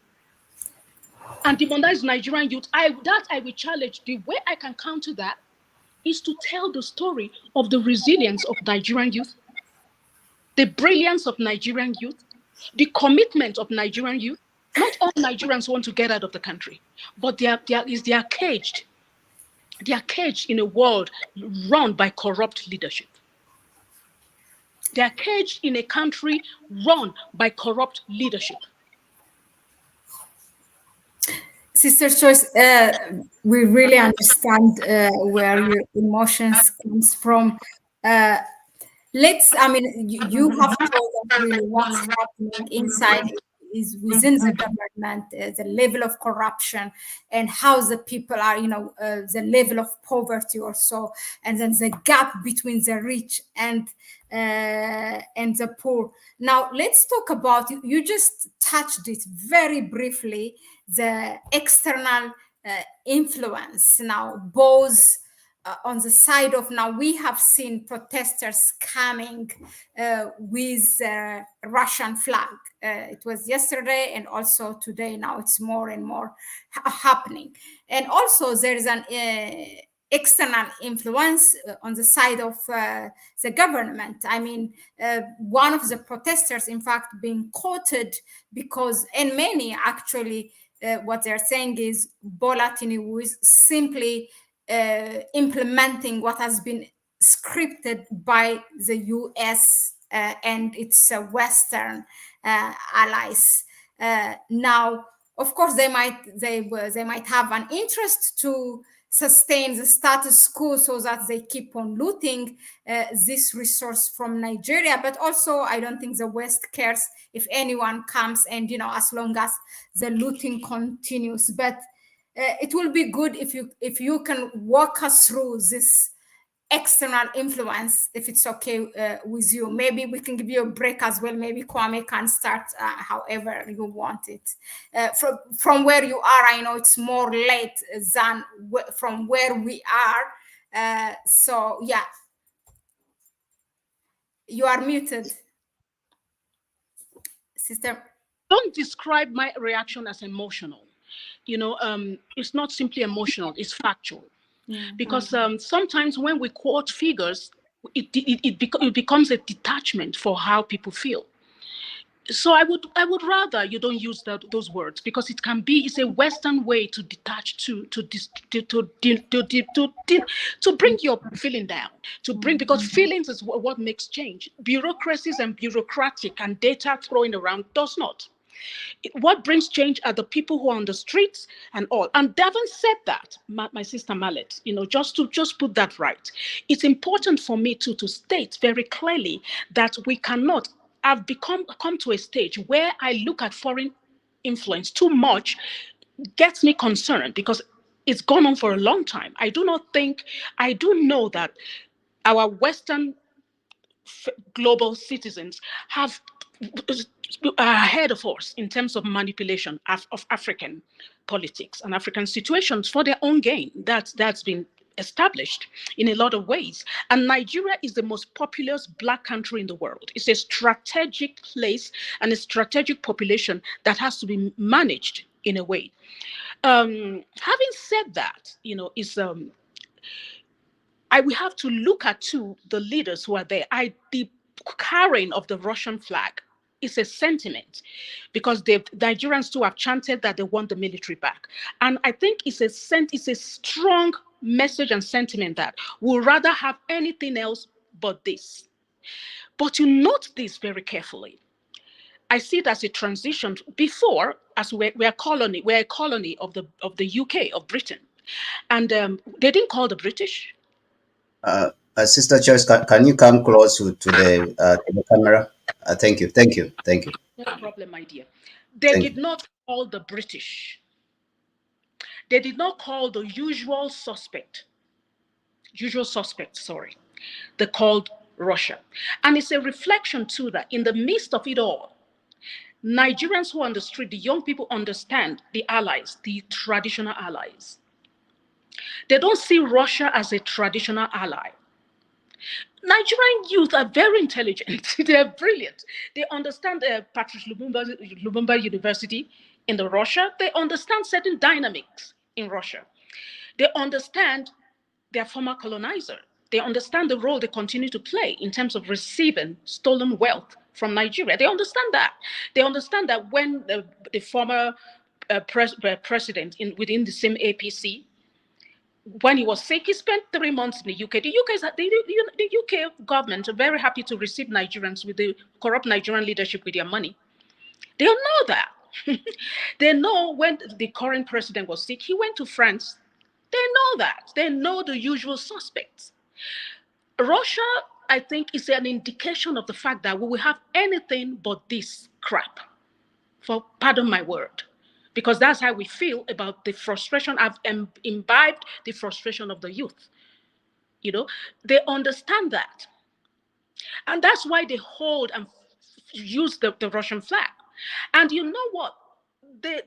and demonize Nigerian youth. I will challenge. The way I can counter that is to tell the story of the resilience of Nigerian youth, the brilliance of Nigerian youth, the commitment of Nigerian youth. Not all Nigerians want to get out of the country, but they are caged. They are caged in a world run by corrupt leadership. They are caged in a country run by corrupt leadership. Sister Choice, we really understand where your emotions comes from. I mean, you have told us really what's happening inside is within the government, the level of corruption and how the people are, the level of poverty or so, and then the gap between the rich and the poor. Now, let's talk about, you just touched it very briefly, the external influence. Now, both on the side of, now we have seen protesters coming with Russian flag. It was yesterday and also today. Now it's more and more happening. And also there is an external influence on the side of the government. I mean, one of the protesters, in fact, being quoted because, and many actually, what they're saying is Bola Tinubu is simply implementing what has been scripted by the US and its Western allies. Now, of course, they might have an interest to sustain the status quo so that they keep on looting this resource from Nigeria. But also, I don't think the West cares if anyone comes and, as long as the looting continues. But it will be good if you can walk us through this external influence, if it's okay with you. Maybe we can give you a break as well. Maybe Kwame can start however you want it. From where you are, I know it's more late than from where we are. So yeah, you are muted, sister. Don't describe my reaction as emotional. It's not simply emotional, it's factual. Because sometimes when we quote figures, it becomes a detachment for how people feel. So I would rather you don't use those words, because it's a Western way to detach, to bring your feeling down, because feelings is what makes change. Bureaucracies and bureaucratic and data throwing around does not. What brings change are the people who are on the streets and all. And Devon said that, my sister Mahlet, just put that right. It's important for me to state very clearly that we cannot. I've come to a stage where I look at foreign influence too much, gets me concerned, because it's gone on for a long time. I do know that our Western global citizens have ahead of us in terms of manipulation of African politics and African situations for their own gain. That's been established in a lot of ways. And Nigeria is the most populous Black country in the world. It's a strategic place and a strategic population that has to be managed in a way. Having said that, we have to look at the leaders who are there. The carrying of the Russian flag is a sentiment, because the Nigerians too have chanted that they want the military back. And I think it's a strong message and sentiment that we'll rather have anything else but this. But you note this very carefully. I see it as a transition. Before, as we're a colony of the UK, of Britain. And they didn't call the British. Sister Choice, can you come close to the camera? Thank you. No problem, my dear. They did not call the British. They did not call the usual suspect, sorry. They called Russia. And it's a reflection too that in the midst of it all, Nigerians who are on the street, the young people understand the allies, the traditional allies. They don't see Russia as a traditional ally. Nigerian youth are very intelligent. They are brilliant. They understand Patrice Lumumba University in the Russia. They understand certain dynamics in Russia. They understand their former colonizer. They understand the role they continue to play in terms of receiving stolen wealth from Nigeria. They understand that. They understand that when the former president within the same APC, when he was sick, he spent 3 months in the UK. The UK government are very happy to receive Nigerians with the corrupt Nigerian leadership with their money. They know that. They know when the current president was sick, he went to France. They know that. They know the usual suspects. Russia, I think, is an indication of the fact that we will have anything but this crap. Pardon my word. Because that's how we feel about the frustration. I've imbibed the frustration of the youth. You know, they understand that. And that's why they hold and use the Russian flag. And you know what? They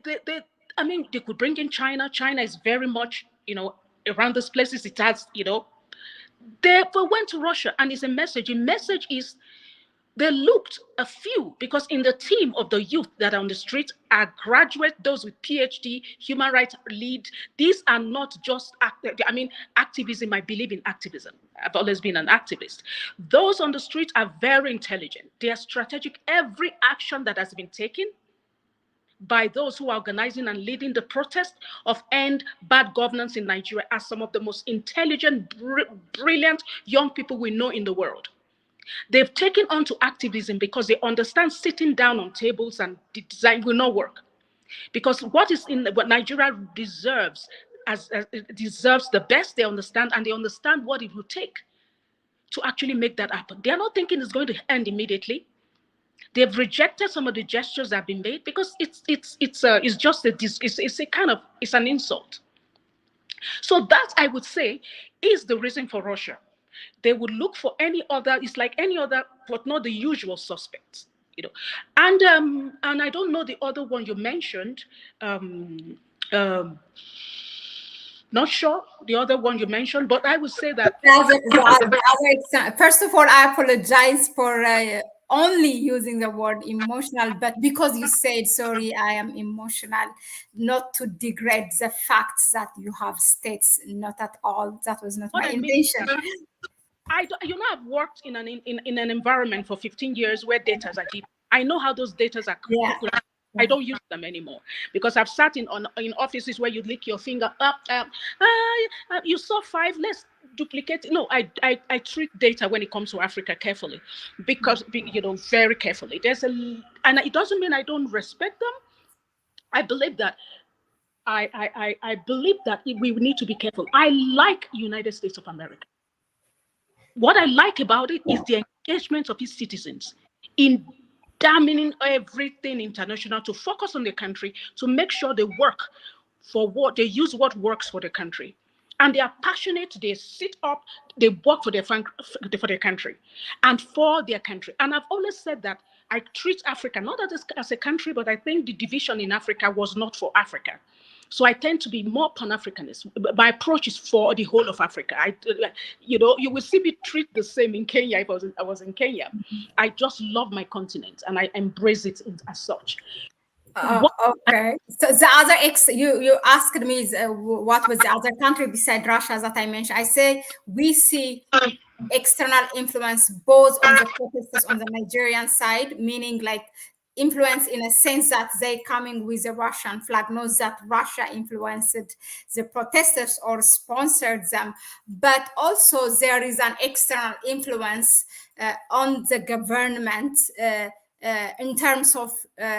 could bring in China. China is very much, around these places. It has, they went to Russia, and it's a message. The message is they looked a few, because in the team of the youth that are on the street are graduates, those with PhD, human rights lead. These are not just activism. I believe in activism. I've always been an activist. Those on the street are very intelligent. They are strategic. Every action that has been taken by those who are organizing and leading the protest of end bad governance in Nigeria are some of the most intelligent, brilliant young people we know in the world. They've taken on to activism because they understand sitting down on tables and design will not work. Because what Nigeria deserves, deserves the best, they understand, and they understand what it will take to actually make that happen. They are not thinking it's going to end immediately. They've rejected some of the gestures that have been made because it's an insult. So that, I would say, is the reason for Russia. They would look for any other, it's like any other, but not the usual suspects, And I don't know the other one you mentioned. Not sure the other one you mentioned, but I would say that. First of all, I apologize for only using the word emotional, but because you said, sorry, I am emotional, not to degrade the facts that you have stated, not at all. That was not my intention. I've worked in an environment for 15 years where data are deep. I know how those data are. Yeah. I don't use them anymore because I've sat in offices where you lick your finger up. You saw 5. Let's duplicate. No, I treat data when it comes to Africa carefully, because very carefully. And it doesn't mean I don't respect them. I believe that. I believe that we need to be careful. I like United States of America. What I like about it is the engagement of its citizens in damning everything international to focus on the country, to make sure they work for what they use, what works for the country. And they are passionate, they sit up, they work for their country and for their country. And I've always said that I treat Africa not as a country, but I think the division in Africa was not for Africa. So I tend to be more Pan-Africanist. My approach is for the whole of Africa. You will see me treat the same in Kenya if I was in Kenya. Mm-hmm. I just love my continent and I embrace it as such. Okay. So the other you asked me is, what was the other country beside Russia that I mentioned? I say we see external influence both on the protesters on the Nigerian side, meaning like influence in a sense that they coming with a Russian flag, not that Russia influenced the protesters or sponsored them, but also there is an external influence on the government in terms of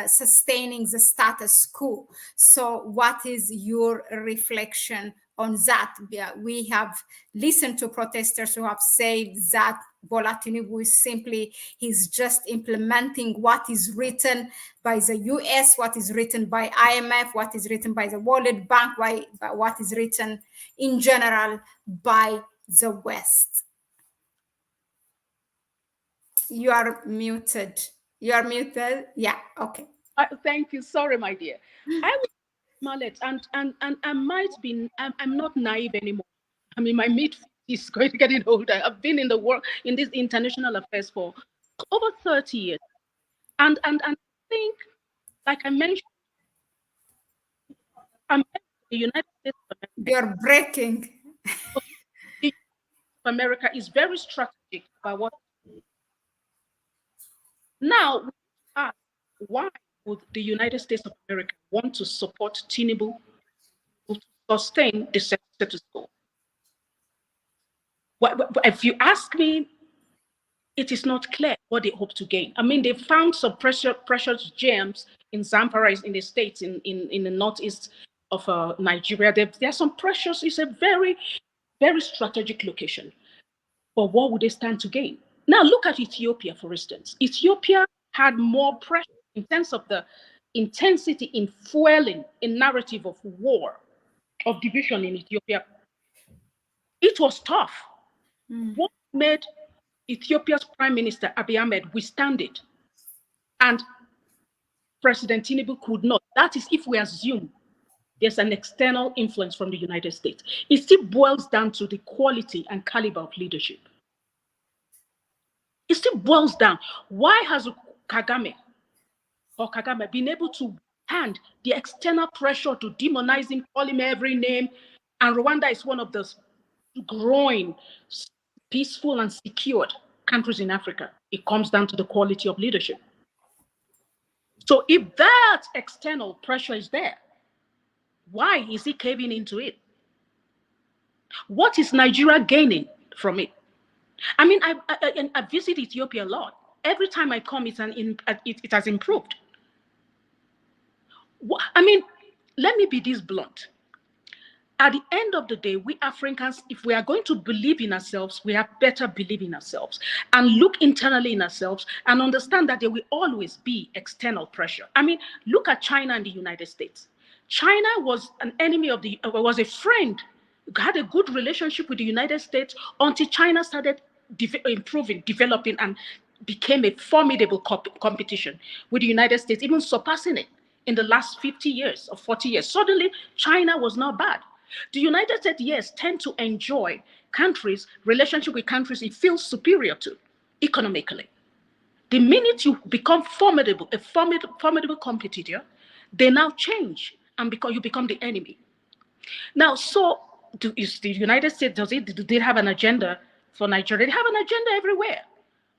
sustaining the status quo. So what is your reflection on that. Yeah, we have listened to protesters who have said that Bola Tinubu is simply, he's just implementing what is written by the US, what is written by IMF, what is written by the World Bank, by what is written in general by the West. You are muted. You are muted. Yeah, okay. Thank you. Sorry, my dear. I was Mahlet, and I might be, I'm not naive anymore. I'm in my mid-50s, going to getting older. I've been in the work, in these international affairs for over 30 years. And I think, like I mentioned, the United States of America, You're breaking. the United States of America is very strategic about what. Now, we ask, why would the United States of America want to support Tinubu to sustain the status quo? If you ask me, it is not clear what they hope to gain. I mean, they found some precious gems in Zamfara, in the states, in the northeast of Nigeria. There are some precious, it's a very, very strategic location. But what would they stand to gain? Now, look at Ethiopia, for instance. Ethiopia had more pressure in terms of the intensity in fueling a narrative of war, of division in Ethiopia. It was tough. What made Ethiopia's Prime Minister Abiy Ahmed withstand it? And President Tinubu could not. That is if we assume there's an external influence from the United States. It still boils down to the quality and caliber of leadership. It still boils down. Why has Kagame been able to hand the external pressure to demonize him, call him every name? And Rwanda is one of the growing, peaceful and secured countries in Africa. It comes down to the quality of leadership. So if that external pressure is there, why is he caving into it? What is Nigeria gaining from it? I mean, I visit Ethiopia a lot. Every time I come, it has improved. I mean, let me be this blunt. At the end of the day, we Africans, if we are going to believe in ourselves, we have better believe in ourselves and look internally in ourselves and understand that there will always be external pressure. I mean, look at China and the United States. China was an enemy of was a friend, had a good relationship with the United States until China started improving, developing, and became a formidable competition with the United States, even surpassing it in the last 50 years or 40 years. Suddenly, China was not bad. The United States, yes, tend to enjoy relationship with countries it feels superior to economically. The minute you become a formidable competitor, they now change and you become the enemy. Now, so is the United States, do they have an agenda for Nigeria? They have an agenda everywhere.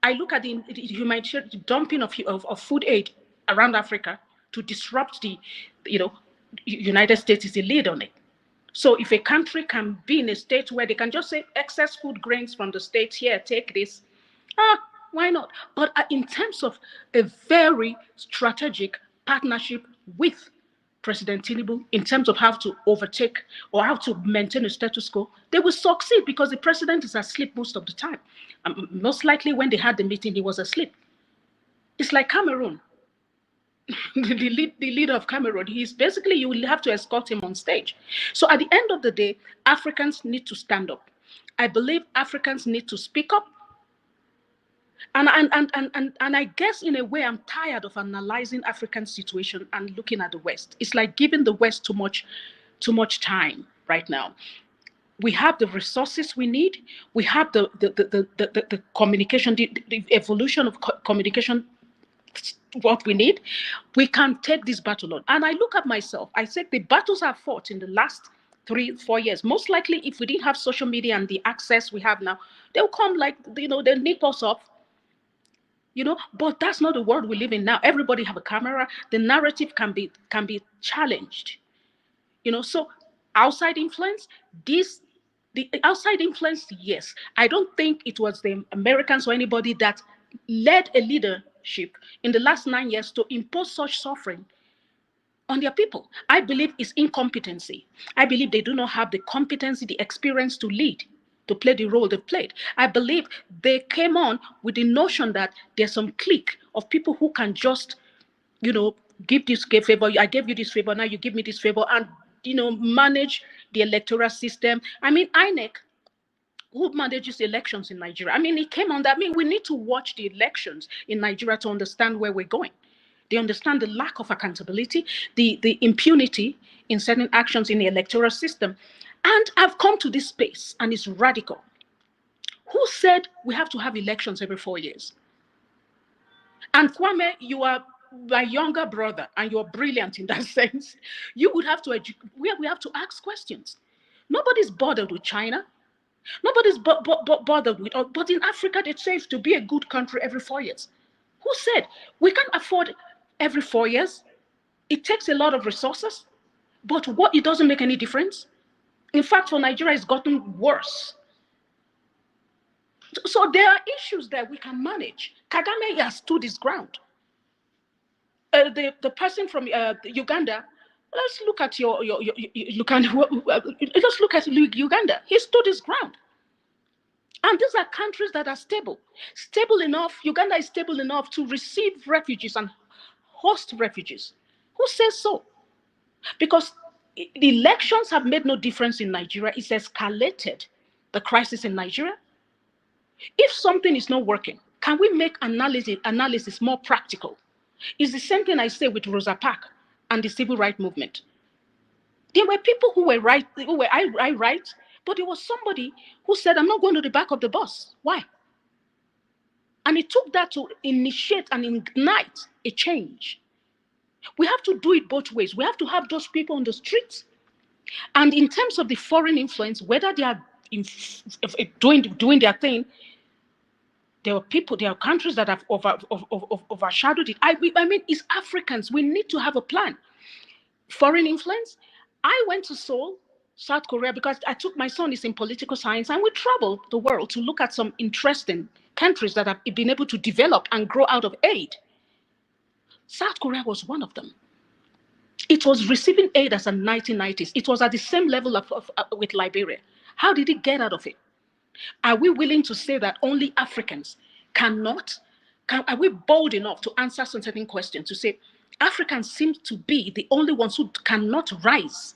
I look at the humanitarian dumping of food aid around Africa to disrupt United States is the lead on it. So if a country can be in a state where they can just say excess food grains from the states, here, take this, why not? But in terms of a very strategic partnership with President Tinubu, in terms of how to overtake or how to maintain a status quo, they will succeed because the president is asleep most of the time. Most likely when they had the meeting, he was asleep. It's like Cameroon. the leader of Cameroon, you will have to escort him on stage. So at the end of the day, Africans need to stand up. I believe Africans need to speak up. And I guess in a way, I'm tired of analyzing African situation and looking at the West. It's like giving the West too much time right now. We have the resources we need. We have the communication, the evolution of communication, what we need. We can take this battle on. And I look at myself, I said the battles I've fought in the last 3-4 years, most likely if we didn't have social media and the access we have now, they'll come they'll nip us up. But that's not the world we live in now. Everybody have a camera. The narrative can be challenged. So outside influence, the outside influence, yes. I don't think it was the Americans or anybody that led a leadership in the last 9 years to impose such suffering on their people. I believe it's incompetency. I believe they do not have the competency, the experience to lead, to play the role they've played. I believe they came on with the notion that there's some clique of people who can just, give this favor. I gave you this favor, now you give me this favor, and, manage the electoral system. I mean, INEC, who manages elections in Nigeria? I mean, it came on that. I mean, we need to watch the elections in Nigeria to understand where we're going. They understand the lack of accountability, the impunity in certain actions in the electoral system. And I've come to this space, and it's radical. Who said we have to have elections every 4 years? And Kwame, you are my younger brother, and you're brilliant in that sense. You would have to we have to ask questions. Nobody's bothered with China. Nobody's bothered with, but in Africa, they say to be a good country every 4 years. Who said we can't afford every 4 years? It takes a lot of resources, but it doesn't make any difference. In fact, for Nigeria, it's gotten worse. So there are issues that we can manage. Kagame has stood his ground. The person from Uganda, let's look at let's look at Uganda. He stood his ground. And these are countries that are stable enough. Uganda is stable enough to receive refugees and host refugees. Who says so? Because the elections have made no difference in Nigeria. It's escalated the crisis in Nigeria. If something is not working, can we make analysis more practical? It's the same thing I say with Rosa Parks and the civil rights movement. There were people who were right, right, but there was somebody who said, I'm not going to the back of the bus. Why? And it took that to initiate and ignite a change. We have to do it both ways. We have to have those people on the streets. And in terms of the foreign influence, whether they are doing their thing, there are countries that have overshadowed it. I mean, it's Africans. We need to have a plan. Foreign influence. I went to Seoul, South Korea, because I took my son is in political science, and we traveled the world to look at some interesting countries that have been able to develop and grow out of aid. South Korea was one of them. It was receiving aid as in 1990s. It was at the same level with Liberia. How did it get out of it? Are we willing to say that only Africans are we bold enough to answer certain questions, to say Africans seem to be the only ones who cannot rise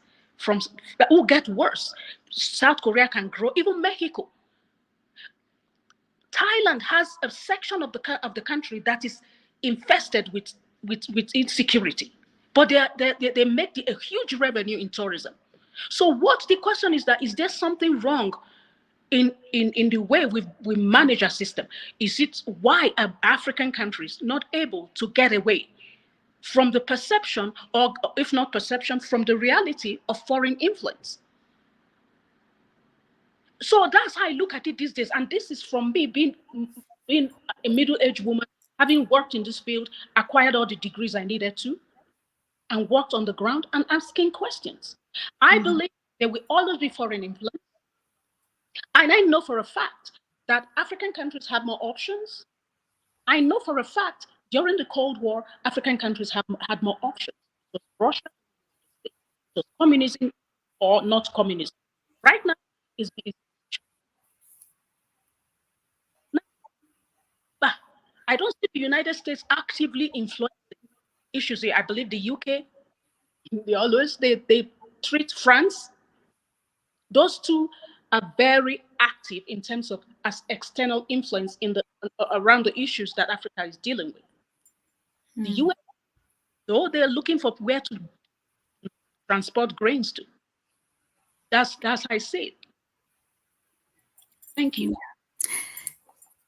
who get worse? South Korea can grow, even Mexico. Thailand has a section of the country that is infested with insecurity, but they make a huge revenue in tourism. So the question is that, is there something wrong in the way we manage our system? Is it why are African countries not able to get away from the perception, or if not perception, from the reality of foreign influence? So that's how I look at it these days. And this is from me being a middle-aged woman, having worked in this field, acquired all the degrees I needed to, and worked on the ground and asking questions. I believe there will always be foreign influence. And I know for a fact that African countries have more options. I know for a fact during the Cold War, African countries had more options. It was Russia, it was communism or not communism. Right now, I don't see the United States actively influencing issues here. I believe the UK, they treat France. Those two are very active in terms of as external influence around the issues that Africa is dealing with. The US, though, they're looking for where to transport grains to. That's how I see it. Thank you.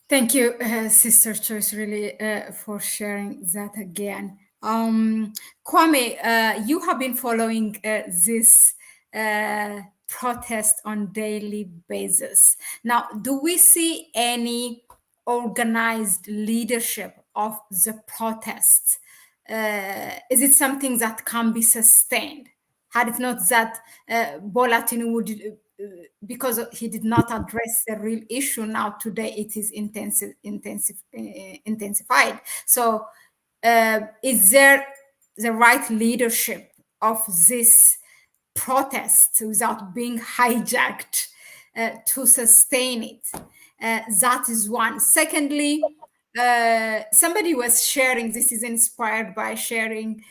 Thank you, Sister Choice, really, for sharing that again. Kwame, you have been following this protest on daily basis. Now, do we see any organized leadership of the protests? Is it something that can be sustained? Had it not that Bola Tinubu would, because he did not address the real issue, now today it is intensified. So is there the right leadership of this protest without being hijacked to sustain it. That is one. Secondly, somebody was sharing, this is inspired by sharing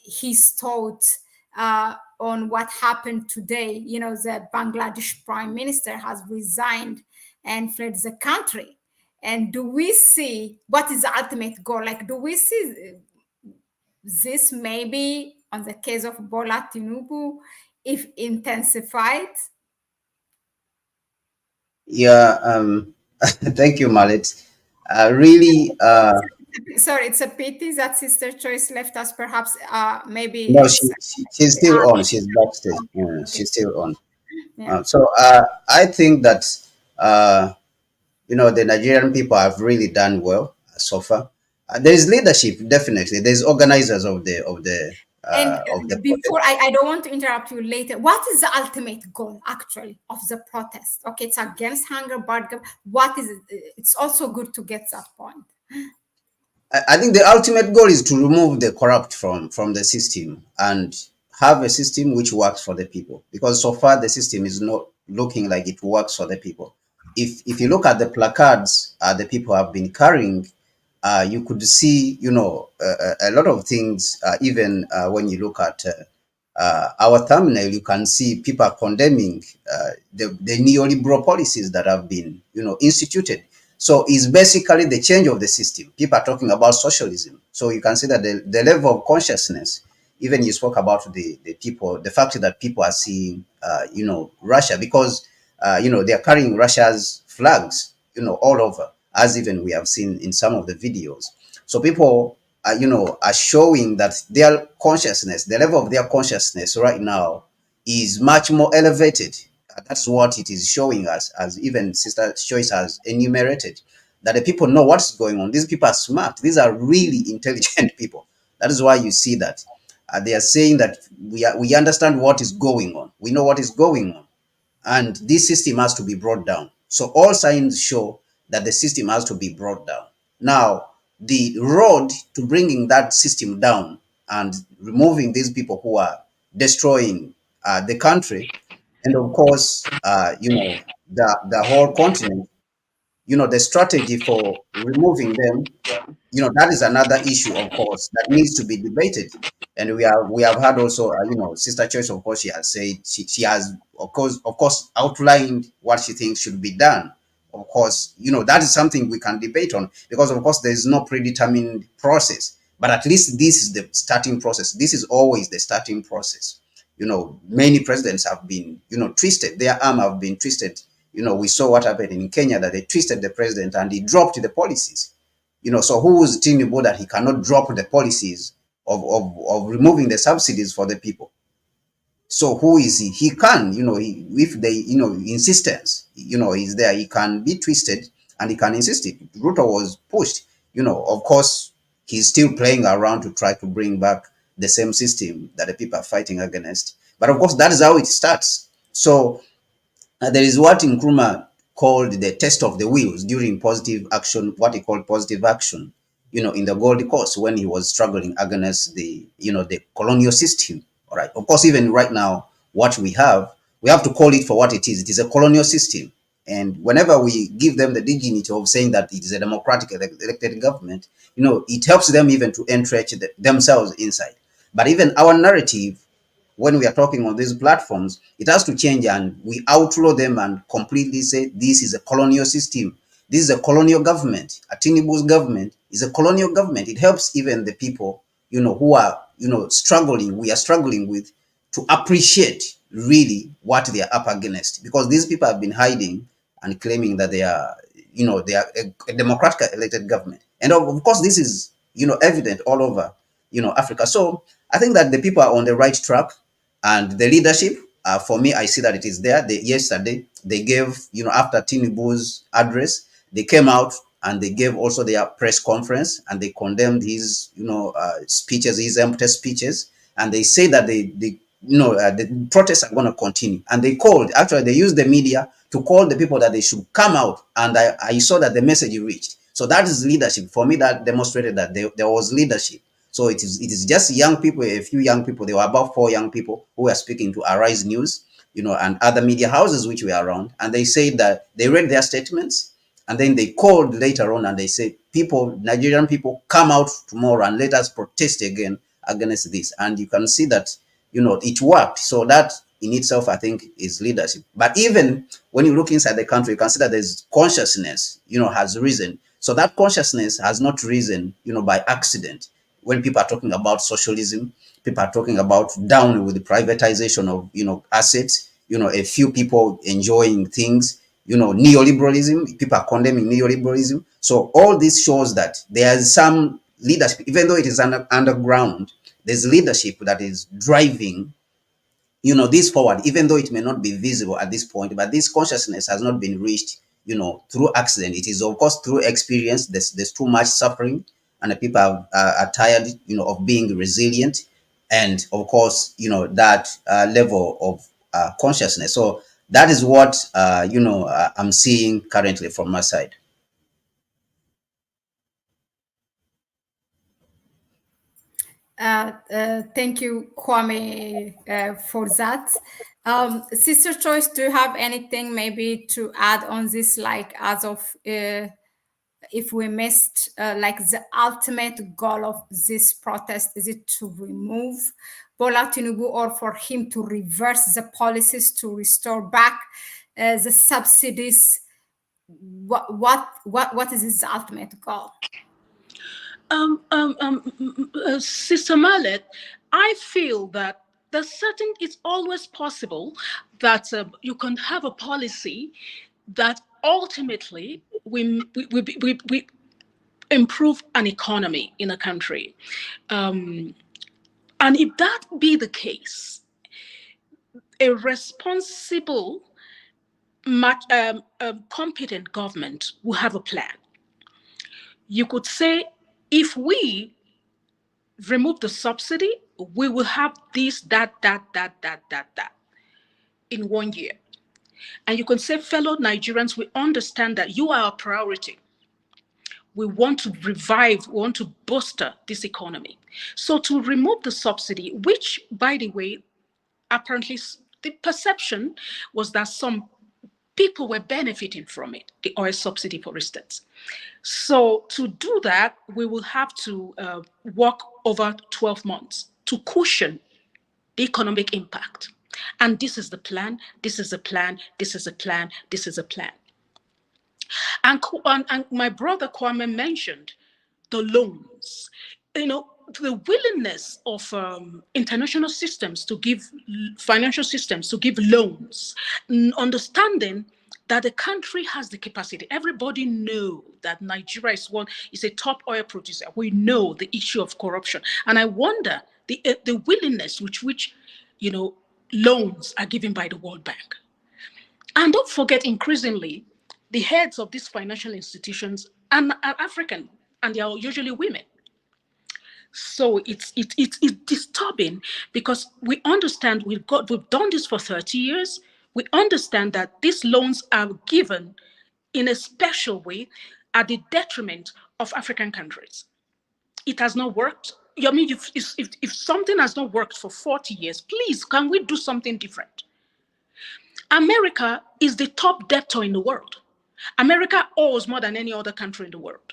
his thoughts on what happened today. You know, the Bangladesh prime minister has resigned and fled the country. And do we see what is the ultimate goal? Like, do we see this maybe on the case of Bola Tinubu, if intensified? Yeah, thank you, Mahlet. Really, Sorry, it's a pity that Sister Choice left us. Perhaps maybe no, it's she's still on. She's backstage. okay. She's still on. Yeah. So I think that the Nigerian people have really done well so far. There is leadership, definitely. There's organizers And of the before, protest. I don't want to interrupt you later. What is the ultimate goal, actually, of the protest? Okay, it's against hunger, but what is it? It's also good to get that point. I think the ultimate goal is to remove the corrupt from the system and have a system which works for the people. Because so far the system is not looking like it works for the people. If you look at the placards the people have been carrying, you could see a lot of things. Even when you look at our thumbnail, you can see people condemning the neoliberal policies that have been instituted. So it's basically the change of the system. People are talking about socialism. So you can see that the level of consciousness, even you spoke about the people, the fact that people are seeing, Russia, because, they are carrying Russia's flags, all over, as even we have seen in some of the videos. So people are showing that their consciousness, the level of their consciousness right now is much more elevated. That's what it is showing us, as even Sister Choice has enumerated, that the people know what's going on. These people are smart. These are really intelligent people. That is why you see that they are saying that we understand what is going on. We know what is going on, and this system has to be brought down. So all signs show that the system has to be brought down. Now, the road to bringing that system down and removing these people who are destroying the country, and of course, the whole continent, the strategy for removing them, that is another issue, of course, that needs to be debated. And we have had also, Sister Choice, of course, she has said she has, of course, outlined what she thinks should be done. Of course, that is something we can debate on, because of course there is no predetermined process, but at least this is the starting process. This is always the starting process. Many presidents have been, twisted. Their arm have been twisted. We saw what happened in Kenya, that they twisted the president and he dropped the policies. So who is Tinubu that he cannot drop the policies of removing the subsidies for the people? So who is he? He can, if they, insistence, is there, he can be twisted and he can insist it. Ruto was pushed, of course, he's still playing around to try to bring back the same system that the people are fighting against. But of course, that is how it starts. So there is what Nkrumah called the test of the wheels during positive action, what he called positive action, in the Gold Coast, when he was struggling against the colonial system. All right. Of course, even right now, what we have to call it for what it is. It is a colonial system. And whenever we give them the dignity of saying that it is a democratic elected government, it helps them even to entrench themselves inside. But even our narrative, when we are talking on these platforms, it has to change, and we outlaw them and completely say this is a colonial system. This is a colonial government. Tinubu's government is a colonial government. It helps even the people, who are, struggling. We are struggling with, to appreciate really what they are up against, because these people have been hiding and claiming that they are, a democratic elected government. And of course, this is, evident all over, Africa. So I think that the people are on the right track. And the leadership, for me, I see that it is there. Yesterday, they gave, after Tinubu's address, they came out and they gave also their press conference, and they condemned his, speeches, his empty speeches. And they say that the protests are going to continue. And actually, they used the media to call the people that they should come out. And I saw that the message reached. So that is leadership. For me, that demonstrated that there was leadership. So it is just young people, a few young people. There were about 4 young people who were speaking to Arise News, and other media houses which were around, and they said that they read their statements, and then they called later on and they said, people, Nigerian people, come out tomorrow and let us protest again against this. And you can see that, it worked. So that in itself, I think, is leadership. But even when you look inside the country, you can see that there's consciousness, has risen. So that consciousness has not risen, by accident. When people are talking about socialism, people are talking about down with the privatization of, assets, a few people enjoying things, neoliberalism, people are condemning neoliberalism. So all this shows that there's some leadership, even though it is underground, there's leadership that is driving, this forward, even though it may not be visible at this point. But this consciousness has not been reached, through accident. It is, of course, through experience. There's too much suffering, and the people are tired, of being resilient, and of course, that level of consciousness. So that is what I'm seeing currently from my side. Thank you, Kwame, for that. Sister Choice, do you have anything maybe to add on this, like as of if we missed like the ultimate goal of this protest? Is it to remove Bola Tinubu, or for him to reverse the policies to restore back the subsidies? What is his ultimate goal? Sister Mahlet, I feel that it's always possible that you can have a policy that ultimately we improve an economy in a country. And if that be the case, a responsible, competent government will have a plan. You could say, if we remove the subsidy, we will have this, that in 1 year. And you can say, fellow Nigerians, we understand that you are a priority. We want to revive, we want to bolster this economy. So to remove the subsidy, which, by the way, apparently the perception was that some people were benefiting from it, the oil subsidy, for instance. So to do that, we will have to work over 12 months to cushion the economic impact. And this is the plan, this is a plan, this is a plan, this is a plan. And my brother Kwame mentioned the loans. The willingness of international systems to give, financial systems to give loans, understanding that the country has the capacity. Everybody know that Nigeria is a top oil producer. We know the issue of corruption. And I wonder the willingness with which, loans are given by the World Bank. And don't forget, increasingly, the heads of these financial institutions are African, and they are usually women. So it's disturbing, because we understand we've done this for 30 years. We understand that these loans are given in a special way at the detriment of African countries. It has not worked. I mean, if something has not worked for 40 years, please, can we do something different? America is the top debtor in the world. America owes more than any other country in the world.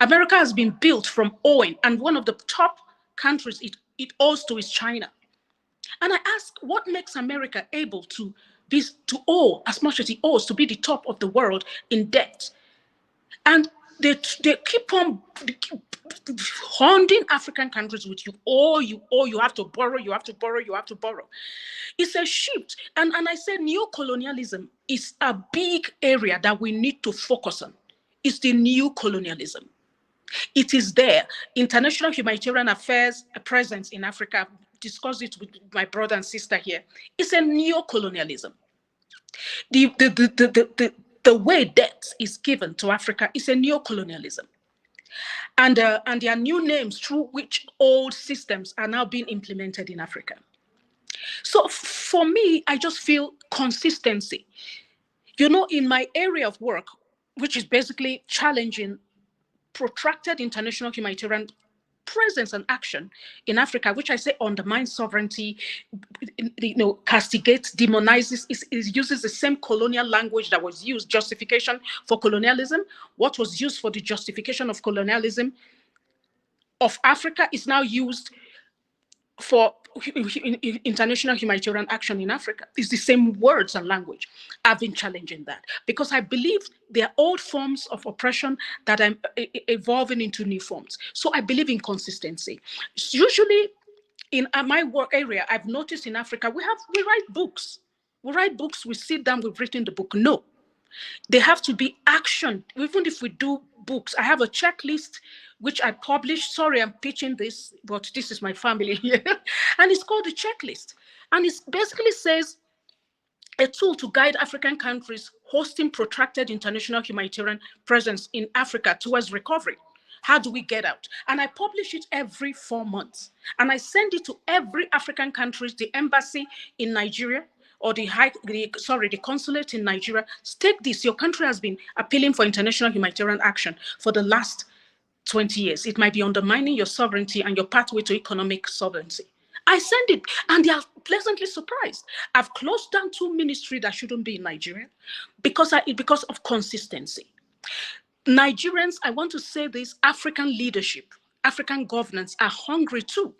America has been built from owing, and one of the top countries it owes to is China. And I ask, what makes America able to owe as much as it owes, to be the top of the world in debt? And they keep on hounding African countries with you owe, you have to borrow, you have to borrow, you have to borrow. It's a shift. And I said neocolonialism is a big area that we need to focus on. It's the new colonialism. It is there. International humanitarian affairs, a presence in Africa. I've discussed it with my brother and sister here. It's a neo-colonialism. The way debt is given to Africa is a neo-colonialism. And there are new names through which old systems are now being implemented in Africa. So for me, I just feel consistency. In my area of work, which is basically challenging protracted international humanitarian presence and action in Africa, which I say undermines sovereignty, castigates, demonizes, uses the same colonial language that was used, justification for colonialism. What was used for the justification of colonialism of Africa is now used for international humanitarian action in Africa. It's the same words and language. I've been challenging that because I believe there are old forms of oppression that are evolving into new forms. So I believe in consistency. Usually in my work area, I've noticed in Africa, we write books. We write books, we sit down, we've written the book. No, they have to be action. Even if we do books, I have a checklist which I publish. Sorry, I'm pitching this, but this is my family here. And it's called the checklist. And it basically says a tool to guide African countries hosting protracted international humanitarian presence in Africa towards recovery. How do we get out? And I publish it every 4 months. And I send it to every African country, the embassy in Nigeria, or the consulate in Nigeria. Take this. Your country has been appealing for international humanitarian action for the last 20 years. It might be undermining your sovereignty and your pathway to economic sovereignty. I send it, and they are pleasantly surprised. I've closed down 2 ministries that shouldn't be in Nigeria because of consistency. Nigerians, I want to say this, African leadership, African governance are hungry too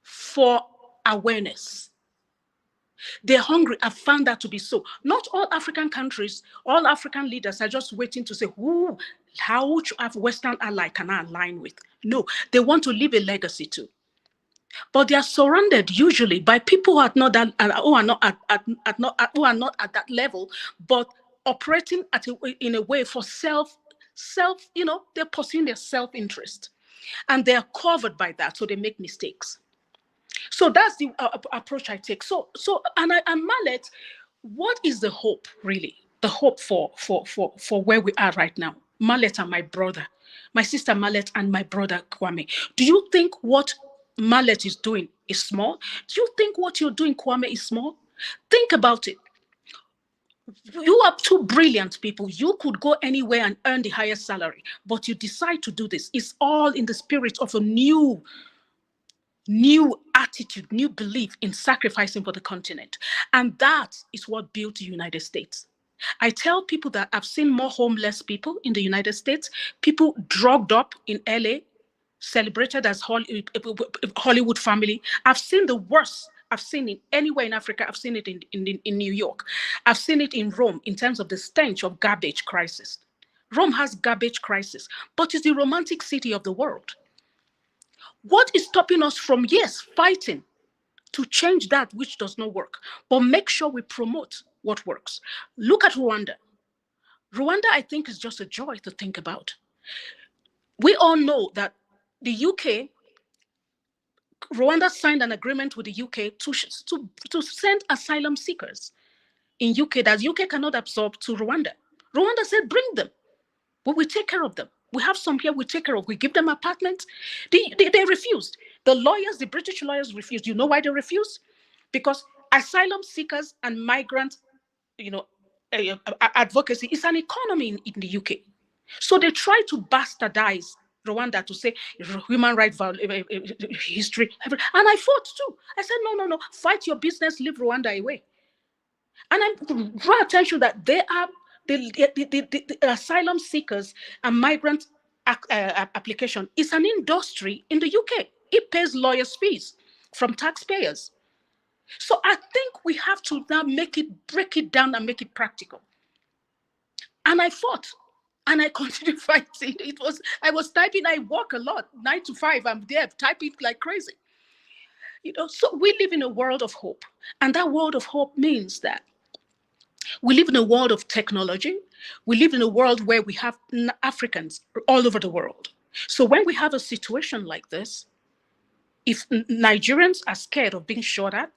for awareness. They're hungry. I've found that to be so. Not all African countries, all African leaders are just waiting to say, how much of Western ally can I align with? No, they want to leave a legacy too. But they are surrounded usually by people who are not at that level, but operating in a way for self, they're pursuing their self-interest. And they're covered by that, so they make mistakes. So that's the approach I take. And Mahlet, what is the hope really? The hope for where we are right now? Mahlet and my brother, my sister Mahlet and my brother Kwame. Do you think what Mahlet is doing is small? Do you think what you're doing, Kwame, is small? Think about it. You are 2 brilliant people. You could go anywhere and earn the highest salary, but you decide to do this. It's all in the spirit of a new attitude, new belief in sacrificing for the continent. And that is what built the United States. I tell people that I've seen more homeless people in the United States, people drugged up in LA, celebrated as Hollywood family. I've seen the worst. I've seen it anywhere in Africa. I've seen it in New York. I've seen it in Rome in terms of the stench of garbage crisis. Rome has garbage crisis, but it's the romantic city of the world. What is stopping us from, yes, fighting to change that which does not work, but make sure we promote what works? Look at Rwanda. Rwanda, I think, is just a joy to think about. We all know that the UK, Rwanda signed an agreement with the UK to send asylum seekers in UK that UK cannot absorb to Rwanda. Rwanda said, bring them. But we take care of them. We have some here we take care of. We give them apartments. They refused. The lawyers, the British lawyers refused. You know why they refused? Because asylum seekers and migrant, advocacy is an economy in the UK. So they try to bastardize Rwanda to say human rights history. And I fought too. I said, no, fight your business, leave Rwanda away. And I draw attention that they are the asylum seekers and migrant application is an industry in the UK. It pays lawyers' fees from taxpayers. So I think we have to now break it down and make it practical. And I fought, and I continued fighting. I was typing. I work a lot, 9 to 5. I'm there typing like crazy. So we live in a world of hope, and that world of hope means that we live in a world of technology. We live in a world where we have Africans all over the world. So when we have a situation like this, if Nigerians are scared of being shot at,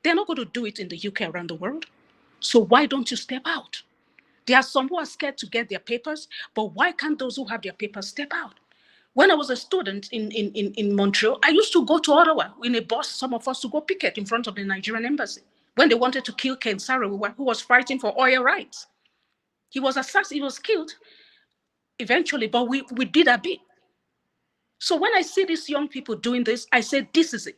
they're not going to do it in the UK around the world. So why don't you step out? There are some who are scared to get their papers, but why can't those who have their papers step out? When I was a student in Montreal, I used to go to Ottawa in a bus, some of us to go picket in front of the Nigerian embassy. When they wanted to kill Ken Saro, who was fighting for oil rights. He was assassinated, he was killed eventually, but we did a bit. So when I see these young people doing this, I say, this is it.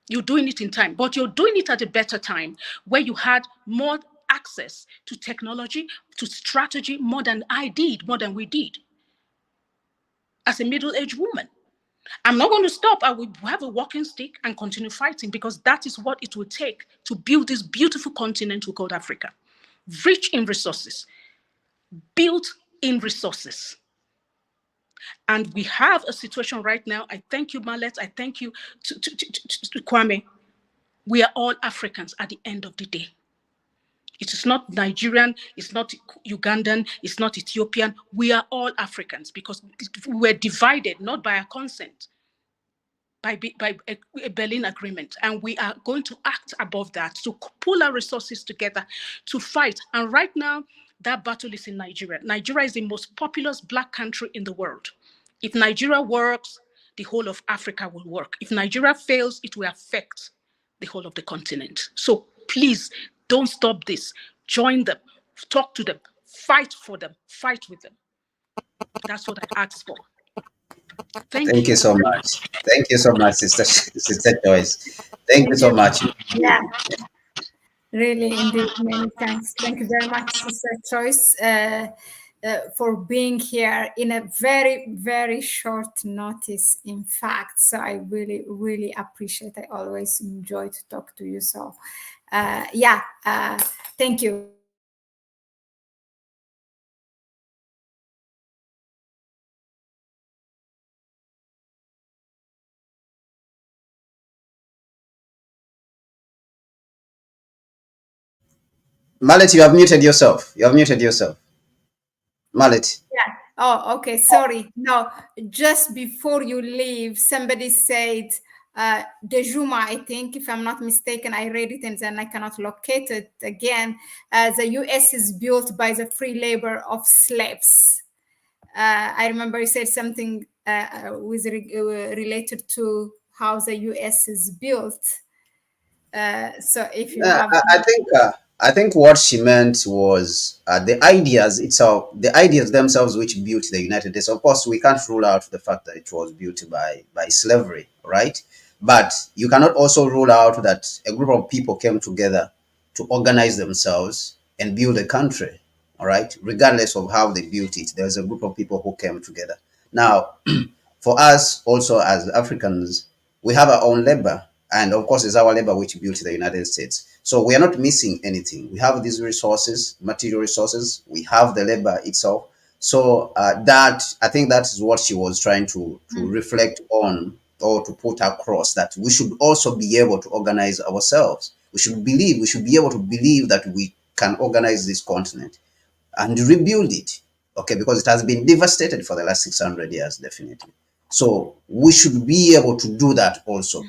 You're doing it in time, but you're doing it at a better time where you had more access to technology, to strategy, more than I did, more than we did as a middle-aged woman. I'm not going to stop. I will have a walking stick and continue fighting, because that is what it will take to build this beautiful continent we call Africa. Rich in resources, built in resources. And we have a situation right now. I thank you, Mahlet. I thank you to Kwame. We are all Africans at the end of the day. It is not Nigerian, it's not Ugandan, it's not Ethiopian. We are all Africans, because we were divided, not by our consent, by a Berlin Agreement. And we are going to act above that, to pull our resources together to fight. And right now, that battle is in Nigeria. Nigeria is the most populous Black country in the world. If Nigeria works, the whole of Africa will work. If Nigeria fails, it will affect the whole of the continent. So please don't stop this. Join them, talk to them, fight for them, fight with them. That's what I asked for. Thank Thank you. you so much. Thank you so much, Sister Joyce. Thank you so much. Yeah, really, indeed. Many thanks. Thank you very much, Sister Choice, for being here in a very, very short notice, in fact. So I really, really appreciate. I always enjoy to talk to you. So, thank you. Mallet, you have muted yourself. You have muted yourself. Mallet. Yeah. Oh, okay. Sorry. No, just before you leave, somebody said Dejuma, I think, if I'm not mistaken, I read it and then I cannot locate it again. The US is built by the free labor of slaves. I remember you said something related to how the US is built. So if you have, I think what she meant was the ideas itself, the ideas themselves, which built the United States. Of course, we can't rule out the fact that it was built by slavery, right? But you cannot also rule out that a group of people came together to organize themselves and build a country, all right? Regardless of how they built it, there's a group of people who came together. Now, for us also as Africans, we have our own labor. And of course, it's our labor which built the United States. So we are not missing anything. We have these resources, material resources. We have the labor itself. So that, I think that is what she was trying to reflect on, or to put across, that we should also be able to organize ourselves. We should be able to believe that we can organize this continent and rebuild it. Okay, because it has been devastated for the last 600 years, definitely. So we should be able to do that also,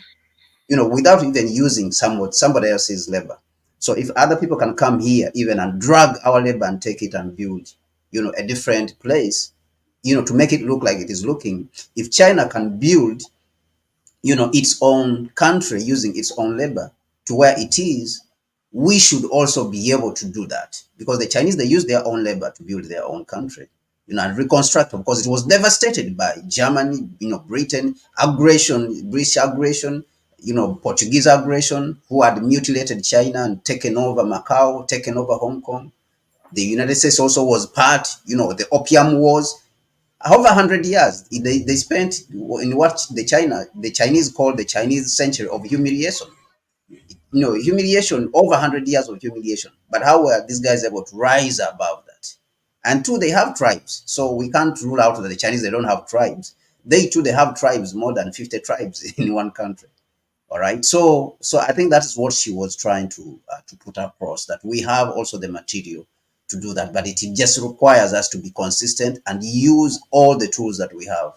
without even using somebody else's labor. So if other people can come here even and drag our labor and take it and build, a different place, to make it look like it is looking. If China can build, its own country using its own labor to where it is, we should also be able to do that, because the Chinese, they use their own labor to build their own country, and reconstruct, because it was devastated by Germany, Britain, British aggression, Portuguese aggression, who had mutilated China and taken over Macau, taken over Hong Kong. The United States also was part, the Opium Wars. Over 100 years, they spent in what the Chinese call the Chinese century of humiliation. Humiliation, over 100 years of humiliation. But how were these guys able to rise above that? And two, they have tribes. So we can't rule out that the Chinese, they don't have tribes. They have tribes, more than 50 tribes in one country. All right. So I think that is what she was trying to put across, that we have also the material to do that, but it just requires us to be consistent and use all the tools that we have,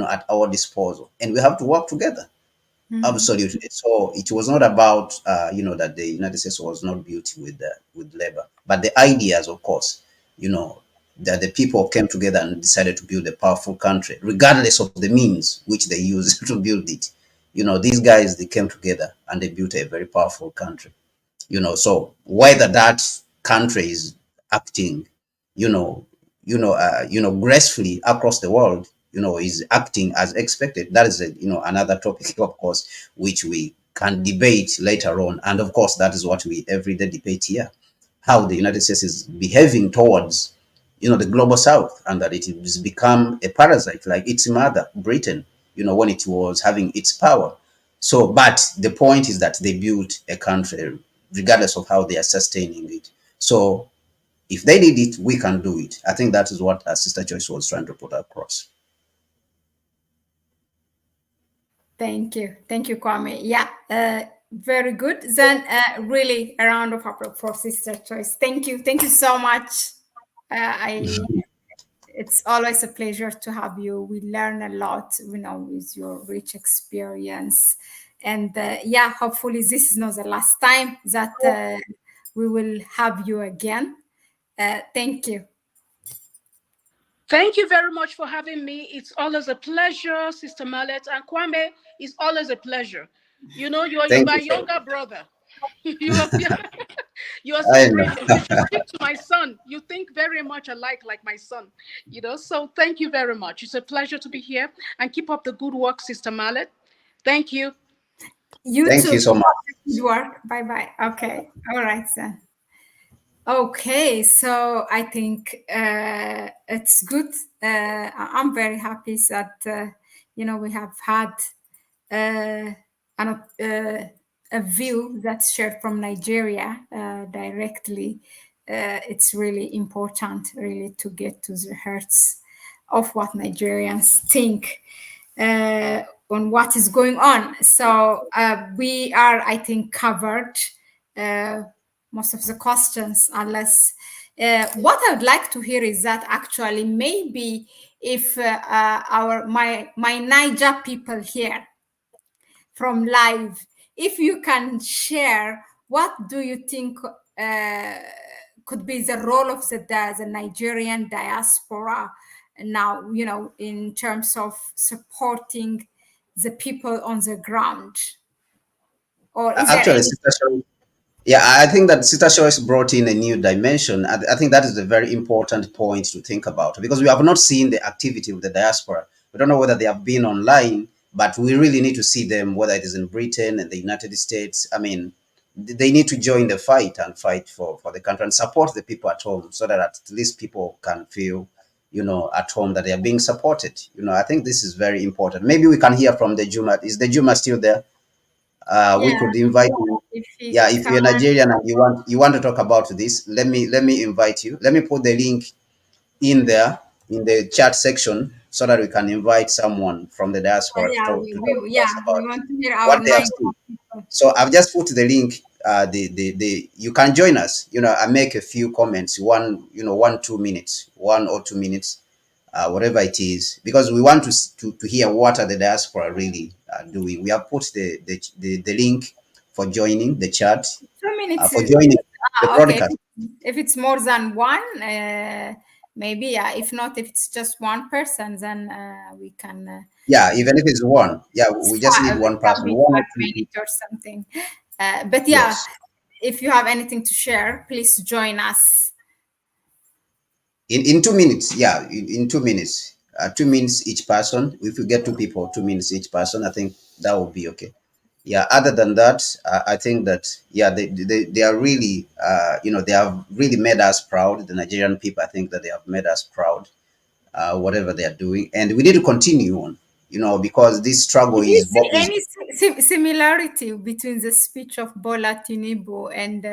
at our disposal, and we have to work together. Absolutely. So it was not about, that the United States was not built with labor, but the ideas, of course, that the people came together and decided to build a powerful country, regardless of the means which they used to build it. These guys, they came together and they built a very powerful country. So whether that country is acting, gracefully across the world, is acting as expected. That is another topic, of course, which we can debate later on. And of course, that is what we everyday debate here, how the United States is behaving towards the global south, and that it has become a parasite like its mother Britain, when it was having its power. So, but the point is that they built a country regardless of how they are sustaining it. So if they did it, we can do it. I think that is what Sister Joyce was trying to put across. Thank you. Thank you, Kwame. Yeah, very good. Then really a round of applause for Sister Joyce. Thank you. Thank you so much. It's always a pleasure to have you. We learn a lot, with your rich experience. And yeah, hopefully this is not the last time that we will have you again. Thank you. Thank you very much for having me. It's always a pleasure, Sister Mahlet. And Kwame, it's always a pleasure. You are my younger brother. you are, you are so brilliant. You should speak to my son. You think very much alike like my son. So thank you very much. It's a pleasure to be here. And keep up the good work, Sister Mahlet. Thank you. Thank you so much. Good work. Bye-bye. Okay. All right, then. Okay, so I think it's good. I'm very happy that we have had a view that's shared from Nigeria directly. It's really important, really, to get to the hearts of what Nigerians think on what is going on. So we are, I think, covered most of the questions, unless what I would like to hear is that actually maybe if my Niger people here from live, if you can share, what do you think could be the role of the Nigerian diaspora now, in terms of supporting the people on the ground? Or is Actually, there yeah, I think that Sister Choice brought in a new dimension. I think that is a very important point to think about, because we have not seen the activity of the diaspora. We don't know whether they have been online, but we really need to see them, whether it is in Britain and the United States. I mean, they need to join the fight and fight for the country and support the people at home, so that at least people can feel, at home, that they are being supported. I think this is very important. Maybe we can hear from the Juma. Is the Juma still there? We could invite you. If you're Nigerian and you want to talk about this, let me invite you. Let me put the link in there in the chat section, so that we can invite someone from the diaspora to talk to us about what they have seen. So I've just put the link. You can join us. I make a few comments, 1 2 minutes, 1 or 2 minutes, whatever it is, because we want to hear what are the diaspora really doing. We have put the link for joining the chat, 2 minutes for joining the broadcast. If it's more than one, maybe, yeah. If not, if it's just one person, then we can. Even if it's one, we just need one person, 1 minute or something. But yes. If you have anything to share, please join us. In 2 minutes, in 2 minutes, 2 minutes each person. If you get 2 people, 2 minutes each person, I think that would be okay. Other than that, I think that they are really they have really made us proud. The Nigerian people, I think that they have made us proud, whatever they are doing, and we need to continue on, because this struggle is any similarity between the speech of Bola Tinubu and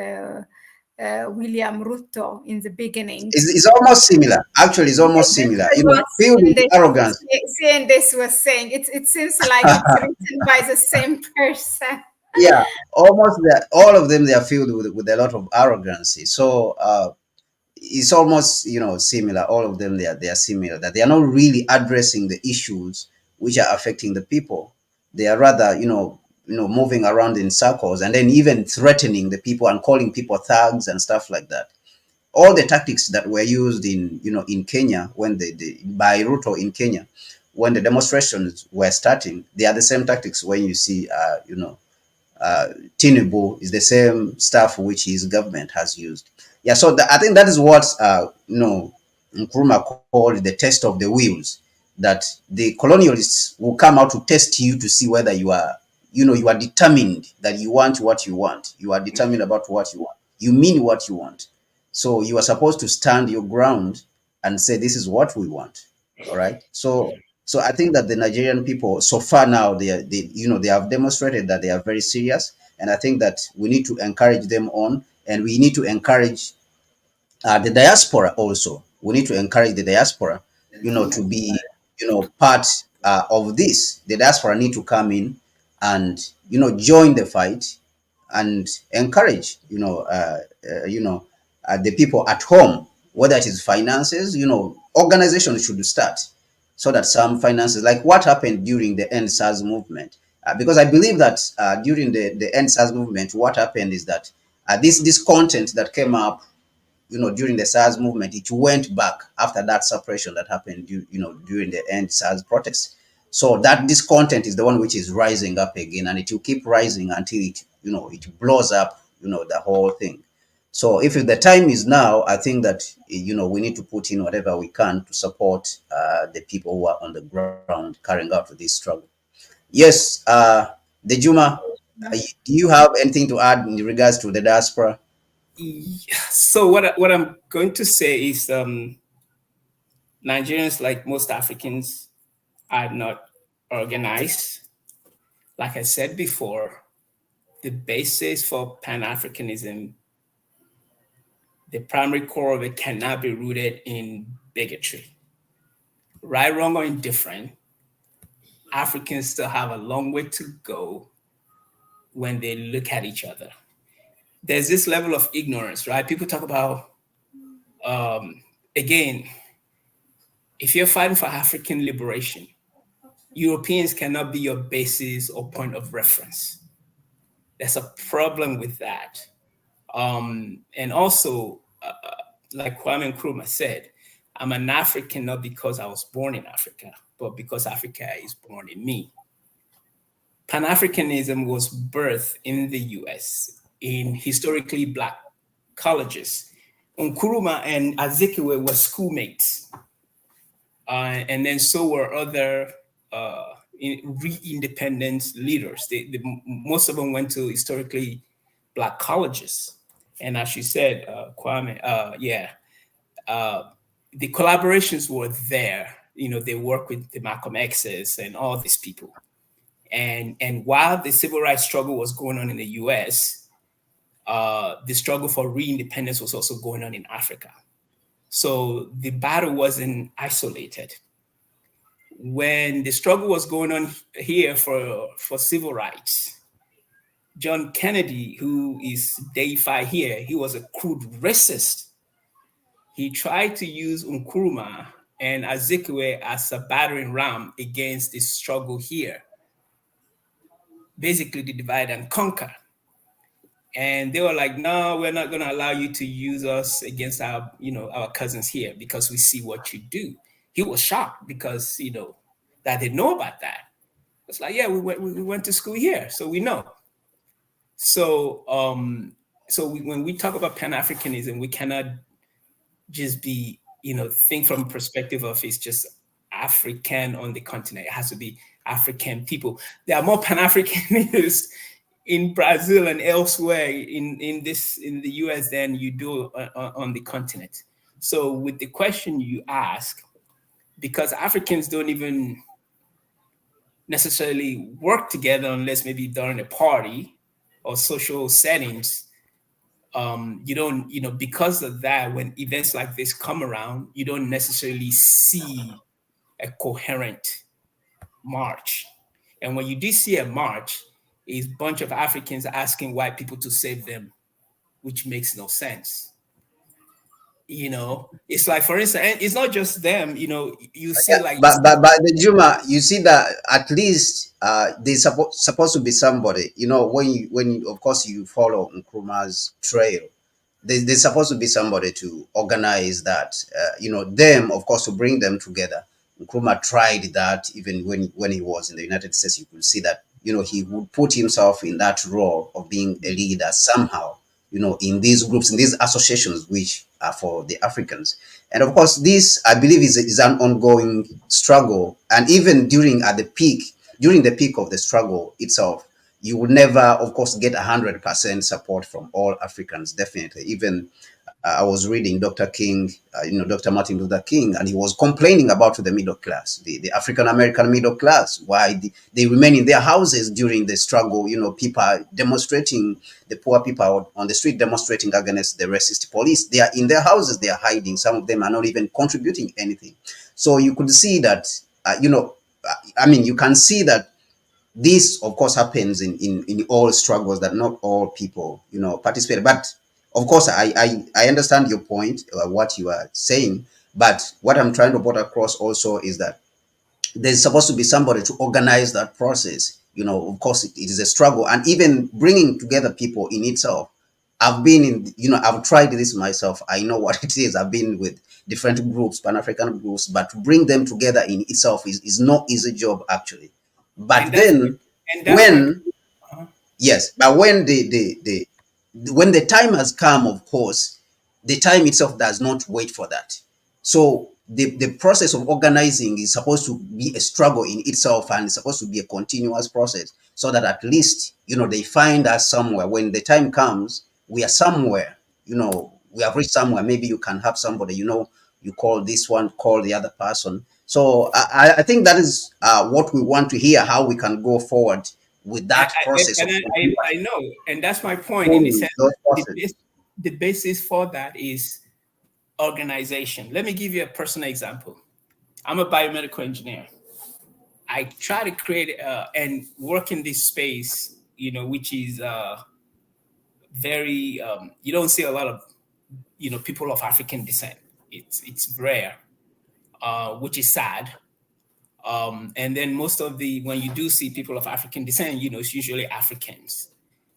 William Ruto in the beginning? It's almost similar. Actually, it's almost similar. Feel the arrogance. Seeing this was saying it seems like it's written by the same person. Almost all of them, they are filled with a lot of arrogance. So it's almost similar. All of them, they are similar. That they are not really addressing the issues which are affecting the people. They are rather moving around in circles, and then even threatening the people and calling people thugs and stuff like that. All the tactics that were used in Kenya, when by Ruto in Kenya, when the demonstrations were starting, they are the same tactics. When you see Tinubu, is the same stuff which his government has used. So I think that is what Nkrumah called the test of the wheels, that the colonialists will come out to test you to see whether you are, you are determined that you want what you want. You are determined about what you want. You mean what you want. So you are supposed to stand your ground and say, this is what we want. All right. So I think that the Nigerian people, so far now, they have demonstrated that they are very serious, and I think that we need to encourage them on, and we need to encourage the diaspora also. We need to encourage the diaspora, to be, part of this. The diaspora need to come in and, join the fight and encourage, the people at home, whether it is finances, organizations should start so that some finances, like what happened during the End SARS movement. Because I believe that during the End SARS movement, what happened is that this content that came up, during the SARS movement, it went back after that suppression that happened, during the End SARS protests. So that this content is the one which is rising up again, and it will keep rising until it blows up, the whole thing. So if the time is now, I think that, we need to put in whatever we can to support the people who are on the ground carrying out this struggle. Yes, the Juma, do you have anything to add in regards to the diaspora? So what I'm going to say is Nigerians, like most Africans, are not organized. Like I said before, the basis for Pan-Africanism, the primary core of it cannot be rooted in bigotry. Right, wrong, or indifferent, Africans still have a long way to go when they look at each other. There's this level of ignorance, right? People talk about, again, if you're fighting for African liberation, Europeans cannot be your basis or point of reference. There's a problem with that. And also, like Kwame Nkrumah said, I'm an African not because I was born in Africa, but because Africa is born in me. Pan-Africanism was birthed in the US in historically Black colleges. Nkrumah and Azikiwe were schoolmates. And then so were other re-independence leaders. Most of them went to historically Black colleges. And as you said, Kwame, the collaborations were there. They work with the Malcolm X's and all these people. And while the civil rights struggle was going on in the US, the struggle for re-independence was also going on in Africa. So the battle wasn't isolated. When the struggle was going on here for civil rights, John Kennedy, who is deified here, he was a crude racist. He tried to use Nkrumah and Azikiwe as a battering ram against the struggle here. Basically, the divide and conquer. And they were like, no, we're not going to allow you to use us against our cousins here because we see what you do. He was shocked because, that they know about that. It's like, yeah, we went to school here, so we know. So, when we talk about Pan-Africanism, we cannot just be, think from a perspective of it's just African on the continent. It has to be African people. There are more Pan-Africanists in Brazil and elsewhere in the US than you do on the continent. So with the question you ask, because Africans don't even necessarily work together unless maybe during a party or social settings, you don't, because of that, when events like this come around, you don't necessarily see a coherent march. And when you do see a march, it's a bunch of Africans asking white people to save them, which makes no sense. It's like, for instance, it's not just them, you see like... But the Juma, you see that at least there's supposed to be somebody, when of course you follow Nkrumah's trail, there's supposed to be somebody to organize that, them, of course, to bring them together. Nkrumah tried that even when he was in the United States. You could see that, he would put himself in that role of being a leader somehow, in these groups, in these associations, which are for the Africans. And of course, this, I believe, is an ongoing struggle. And even during the peak of the struggle itself, you will never, of course, get 100% support from all Africans, definitely. Even I was reading Dr. King, Dr. Martin Luther King, and he was complaining about the middle class, the African American middle class, why they remain in their houses during the struggle. People are demonstrating, the poor people on the street demonstrating against the racist police. They are in their houses, they are hiding. Some of them are not even contributing anything. So you could see that, you can see that this, of course, happens in all struggles, that not all people, participate. But of course, I understand your point, what you are saying. But what I'm trying to put across also is that there's supposed to be somebody to organize that process. Of course, it is a struggle, and even bringing together people in itself. I've tried this myself. I know what it is. I've been with different groups, Pan-African groups, but to bring them together in itself is not easy job, actually. But then, when uh, yes, but when the time has come, of course, the time itself does not wait for that. So the process of organizing is supposed to be a struggle in itself, and it's supposed to be a continuous process, so that at least they find us somewhere. When the time comes, we are somewhere. We have reached somewhere. Maybe you can have somebody. You call this one, call the other person. So I think that is what we want to hear, how we can go forward with that process of I know, and that's my point. In the holding sense, those the, processes. the basis for that is organization. Let me give you a personal example. I'm a biomedical engineer. I try to create and work in this space, which is very. You don't see a lot of people of African descent. It's rare, which is sad. And then most of the when you do see people of African descent, it's usually Africans.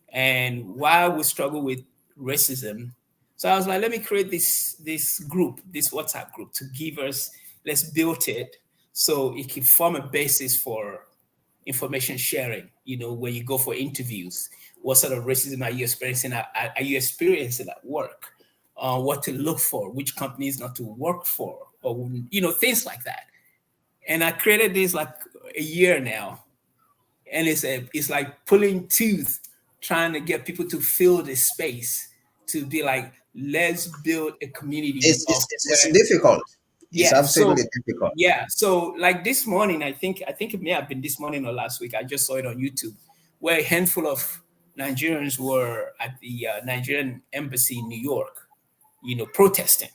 And while we struggle with racism, so I was like, let me create this group, this WhatsApp group, to give us. Let's build it so it can form a basis for information sharing. When you go for interviews, what sort of racism are you experiencing? Are you experiencing at work? What to look for? Which companies not to work for? Or things like that. And I created this like a year now, and it's like pulling tooth, trying to get people to fill this space, to be like, let's build a community It's, of it's, it's, it's where, difficult. It's yeah. So absolutely difficult. yeah, so like this morning, I think it may have been this morning or last week. I just saw it on YouTube, where a handful of Nigerians were at the Nigerian embassy in New York, protesting.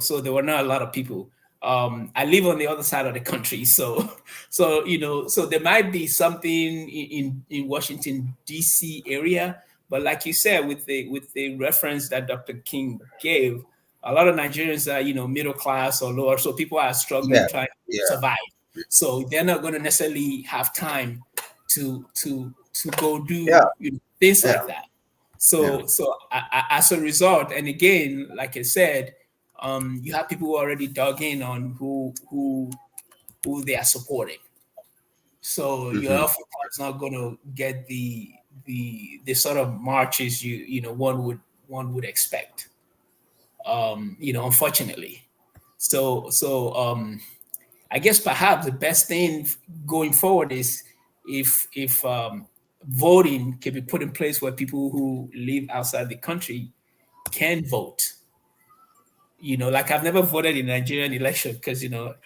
So there were not a lot of people. I live on the other side of the country, so so there might be something in Washington D.C. area, but like you said, with the reference that Dr. King gave, a lot of Nigerians are middle class or lower, so people are struggling Yeah, trying to yeah, survive. So they're not going to necessarily have time to go yeah, do things yeah, like that. yeah. As a result, and again, like I said, you have people who already dug in on who they are supporting. So you're Hmm. oftentimes not going to get the sort of marches one would expect. Unfortunately. So I guess perhaps the best thing going forward is if voting can be put in place where people who live outside the country can vote. Like I've never voted in Nigerian election because they believe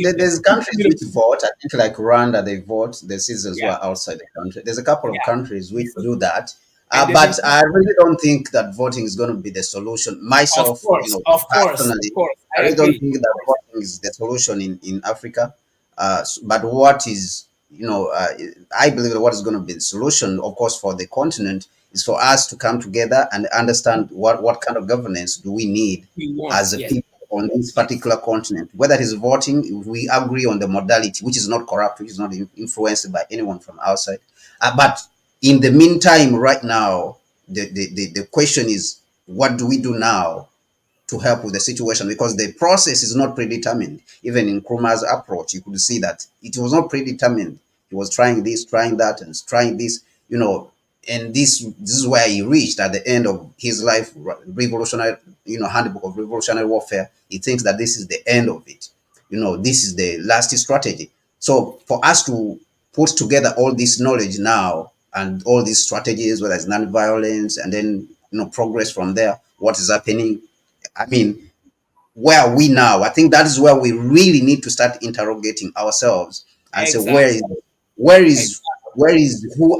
that. There's countries which vote. I think like Rwanda, they vote. The citizens who Yeah, are outside the country. There's a couple of yeah. countries which do that. And they've been, But I really don't think that voting is going to be the solution. of Myself, course, of course, of personally, course. I I really don't agree. think that voting is the solution in Africa. But what is, I believe that what is going to be the solution, of course, for the continent is for us to come together and understand what kind of governance do we need We want, as a yes, people on this yes. particular continent. Whether it is voting, if we agree on the modality, which is not corrupt, which is not influenced by anyone from outside. But in the meantime, right now, the question is, what do we do now to help with the situation? Because the process is not predetermined. Even in Nkrumah's approach, you could see that it was not predetermined. He was trying this, trying that, and trying this. You know, and this is where he reached at the end of his life, revolutionary, handbook of revolutionary warfare. He thinks that this is the end of it. This is the last strategy. So for us to put together all this knowledge now and all these strategies, whether it's non-violence, and then progress from there, what is happening, I mean, where are we now? I think that is where we really need to start interrogating ourselves and say, Exactly. where is Exactly. where is who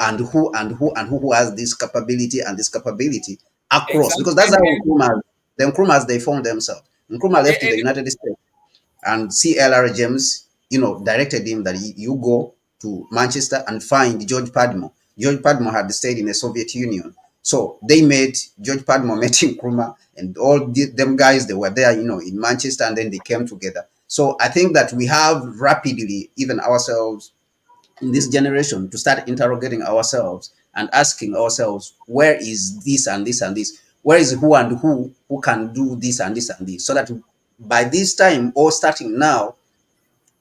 has this capability and this capability across, Exactly. because that's how And the Nkrumahs, they formed themselves. Nkrumah left to the then, United States, and CLR James, directed him that you go to Manchester and find George Padmore. George Padmore had stayed in the Soviet Union. So they made, George Padmore met Nkrumah, and all them guys, they were there, in Manchester, and then they came together. So I think that we have rapidly, even ourselves in this generation, to start interrogating ourselves and asking ourselves, where is this and this and this? Where is who and who can do this and this and this? So that by this time, or starting now,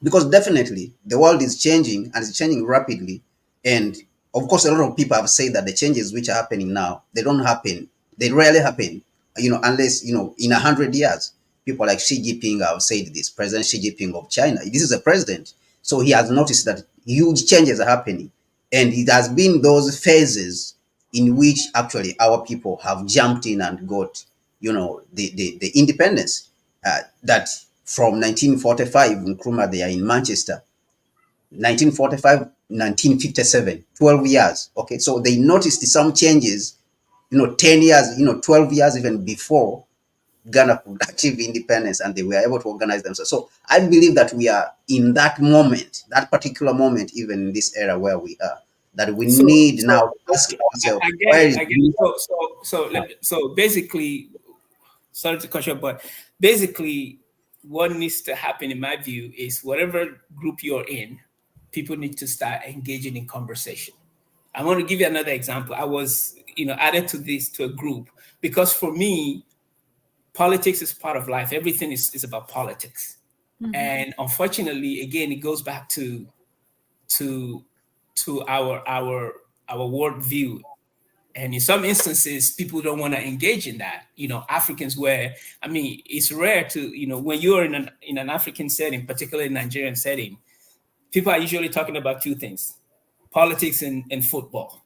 because definitely the world is changing, and it's changing rapidly. And of course, a lot of people have said that the changes which are happening now, they don't happen, they rarely happen, unless, in 100 years. People like Xi Jinping have said this, President Xi Jinping of China, this is a president. So he has noticed that huge changes are happening, and it has been those phases in which actually our people have jumped in and got, the independence, that from 1945, Nkrumah, they are in Manchester, 1945, 1957, 12 years. Okay, so they noticed some changes, 10 years, 12 years even before Ghana could achieve independence, and they were able to organize themselves. So I believe that we are in that moment, that particular moment, even in this era where we are, that we so need so now to ask ourselves, I get where it. is I get it. this? So basically, sorry to cut you, but basically, what needs to happen, in my view, is whatever group you're in, people need to start engaging in conversation. I want to give you another example. I was, added to a group because for me, politics is part of life. Everything is about politics, and unfortunately, again, it goes back to to our worldview. And in some instances, people don't want to engage in that. Africans, where I mean, it's rare to, when you're in an African setting, particularly Nigerian setting, people are usually talking about two things: politics and football.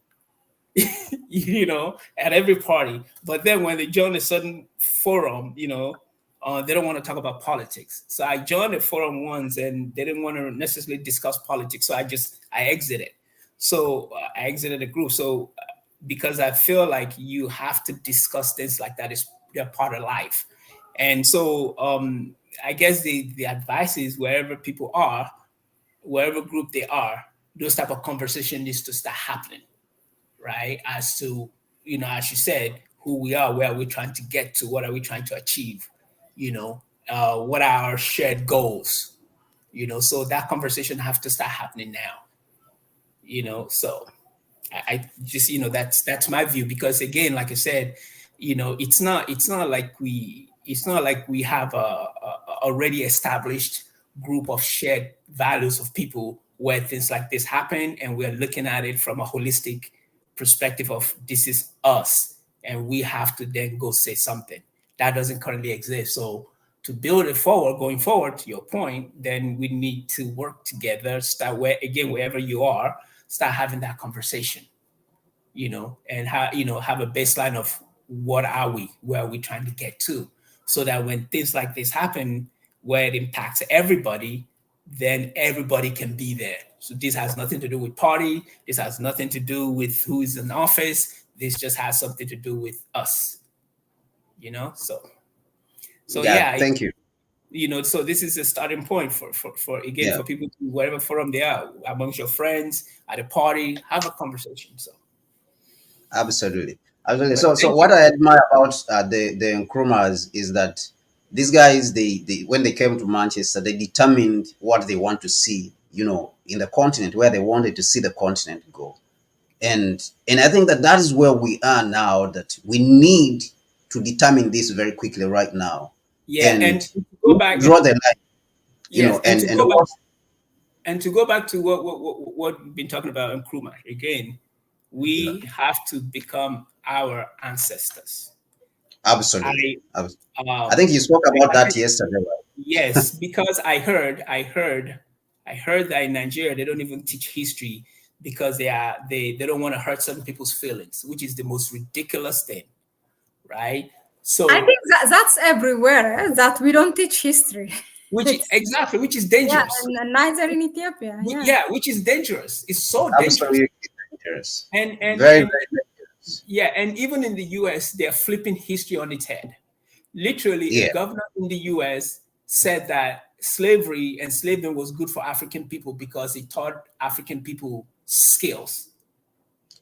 At every party. But then when they join a certain forum, they don't want to talk about politics. So I joined the forum once, and they didn't want to necessarily discuss politics. So I exited. So I exited the group. So because I feel like you have to discuss things like that, is they're part of life. And so I guess the advice is, wherever people are, wherever group they are, those type of conversation needs to start happening, right? As to, as you said, who we are, where are we trying to get to, what are we trying to achieve, what are our shared goals, so that conversation have to start happening now, so I just, that's my view, because again, like I said, it's not like we have a already established group of shared values of people where things like this happen, and we're looking at it from a holistic perspective of, this is us, and we have to then go say something. That doesn't currently exist. So to build it forward, going forward, to your point, then we need to work together, start wherever you are, start having that conversation, and have a baseline of, what are we, where are we trying to get to, so that when things like this happen, where it impacts everybody, then everybody can be there. So this has nothing to do with party. This has nothing to do with who is in office. This just has something to do with us. So Yeah, yeah, thank you. so this is a starting point for again, Yeah, for people to, wherever forum they are, amongst your friends, at a party, have a conversation. So, absolutely, absolutely. but So thank what you. I admire about the Nkrumahs is that these guys, they when they came to Manchester, they determined what they want to see, in the continent, where they wanted to see the continent go. And I think that that is where we are now, that we need to determine this very quickly right now, Yeah, and and to go back, draw the line, yes, and to and go back what. to what we've been talking about in Nkrumah again. We have to become our ancestors. Absolutely. I Um, think you spoke about because that yesterday, right? yes, because I heard that in Nigeria they don't even teach history because they don't want to hurt certain people's feelings, which is the most ridiculous thing, right? I So, think that's everywhere, that we don't teach history. It's, which is yeah, dangerous. and neither in Ethiopia. Yeah. Yeah, which is dangerous. It's so dangerous. Absolutely dangerous. And Very dangerous. yeah, and even in the US, they're flipping history on its head. Literally, a Yeah. governor in the US said that slavery and enslavement was good for African people because it taught African people skills.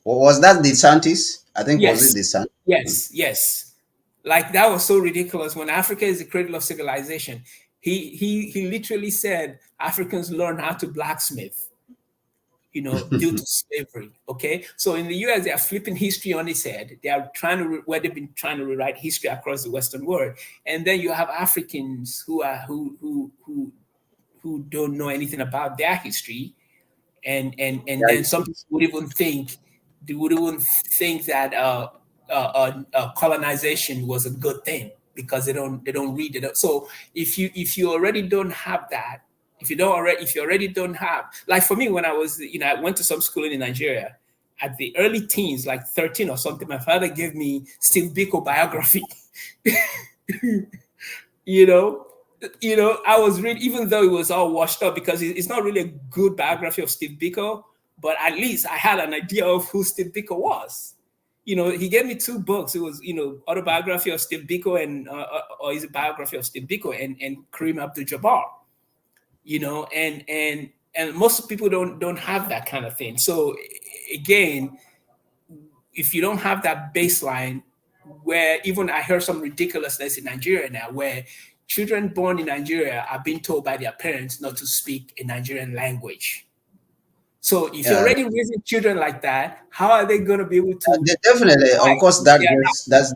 Was that DeSantis? I think was it Yes, DeSantis? yes. Like that was so ridiculous. When Africa is the cradle of civilization, he literally said Africans learn how to blacksmith, due to slavery. Okay, so in the U.S. they are flipping history on its head. They are trying to where they've been trying to rewrite history across the Western world, and then you have Africans who don't know anything about their history, and then some people would even think that colonization was a good thing because they don't read it. So if you already don't have that, if you already don't have, like for me when I was, I went to some schooling in Nigeria at the early teens, like 13 or something. My father gave me Steve Biko biography. you know I was reading, even though it was all washed up because it's not really a good biography of Steve Biko, but at least I had an idea of who Steve Biko was. He gave me two books. It was, autobiography of Steve Biko and or his biography of Steve Biko and Kareem Abdul-Jabbar. And most people don't have that kind of thing. So again, if you don't have that baseline, where even I heard some ridiculousness in Nigeria now, where children born in Nigeria are being told by their parents not to speak a Nigerian language. So if you're Yeah, already raising children like that, how are they going to be able to definitely. Of thrive course, if that they are not just that's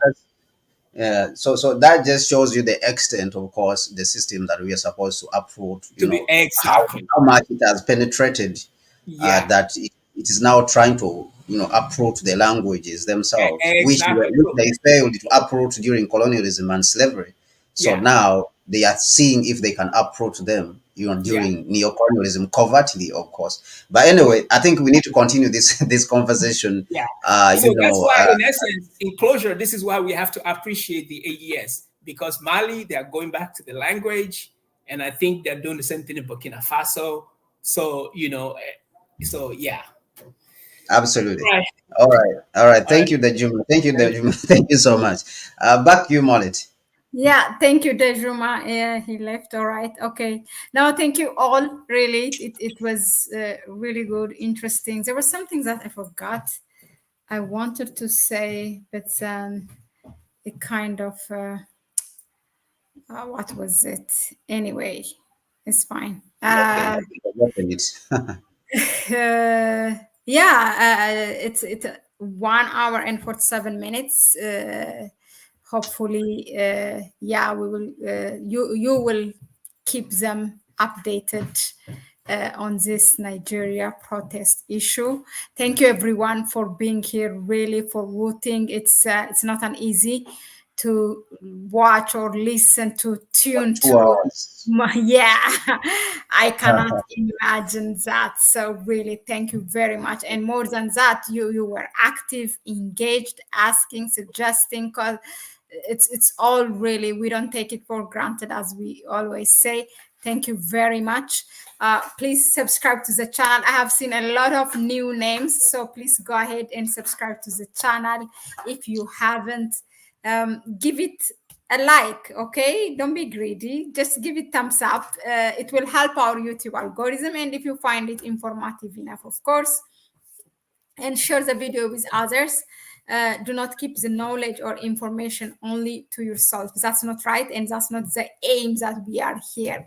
yeah. So that just shows you the extent, of course, the system that we are supposed to uproot. to be How exactly? much it has penetrated, Yeah, that it is now trying to uproot the languages themselves, exactly. which So they failed to uproot during colonialism and slavery. So yeah, now they are seeing if they can uproot them, yeah. during neo-colonialism, covertly, of course. But So anyway, I think we need to continue this this conversation. yeah. Uh, So you that's know, why, uh, in essence, in closure, this is why we have to appreciate the AES, because Mali, they are going back to the language, and I think they're doing the same thing in Burkina Faso. So, so yeah. Absolutely. Right. All right. All right. Thank you, Dejuma. Thank you, Thank Dejuma. Thank you so much. Back to you, Mollet. Yeah, thank you, Dejuma. Yeah, he left. All right. Okay. Now, thank you all. Really, it was really good, interesting. There were some things that I forgot I wanted to say, but it kind of, what was it? Anyway, it's fine. Open it. Yeah, it's 1 hour and 47 minutes. Hopefully, yeah, we will. You will keep them updated on this Nigeria protest issue. Thank you, everyone, for being here. Really, for voting. It's not an easy to watch or listen to, tune 2 hours. yeah, I cannot imagine that. So really, thank you very much. And more than that, you were active, engaged, asking, suggesting, because it's all really, we don't take it for granted, as we always say. Thank you very much. Please subscribe to the channel. I have seen a lot of new names, so please go ahead and subscribe to the channel if you haven't. Give it a like, okay? Don't be greedy. Just give it thumbs up. It will help our YouTube algorithm, and if you find it informative enough, of course, and share the video with others. Do not keep the knowledge or information only to yourself. That's not right, and that's not the aim that we are here.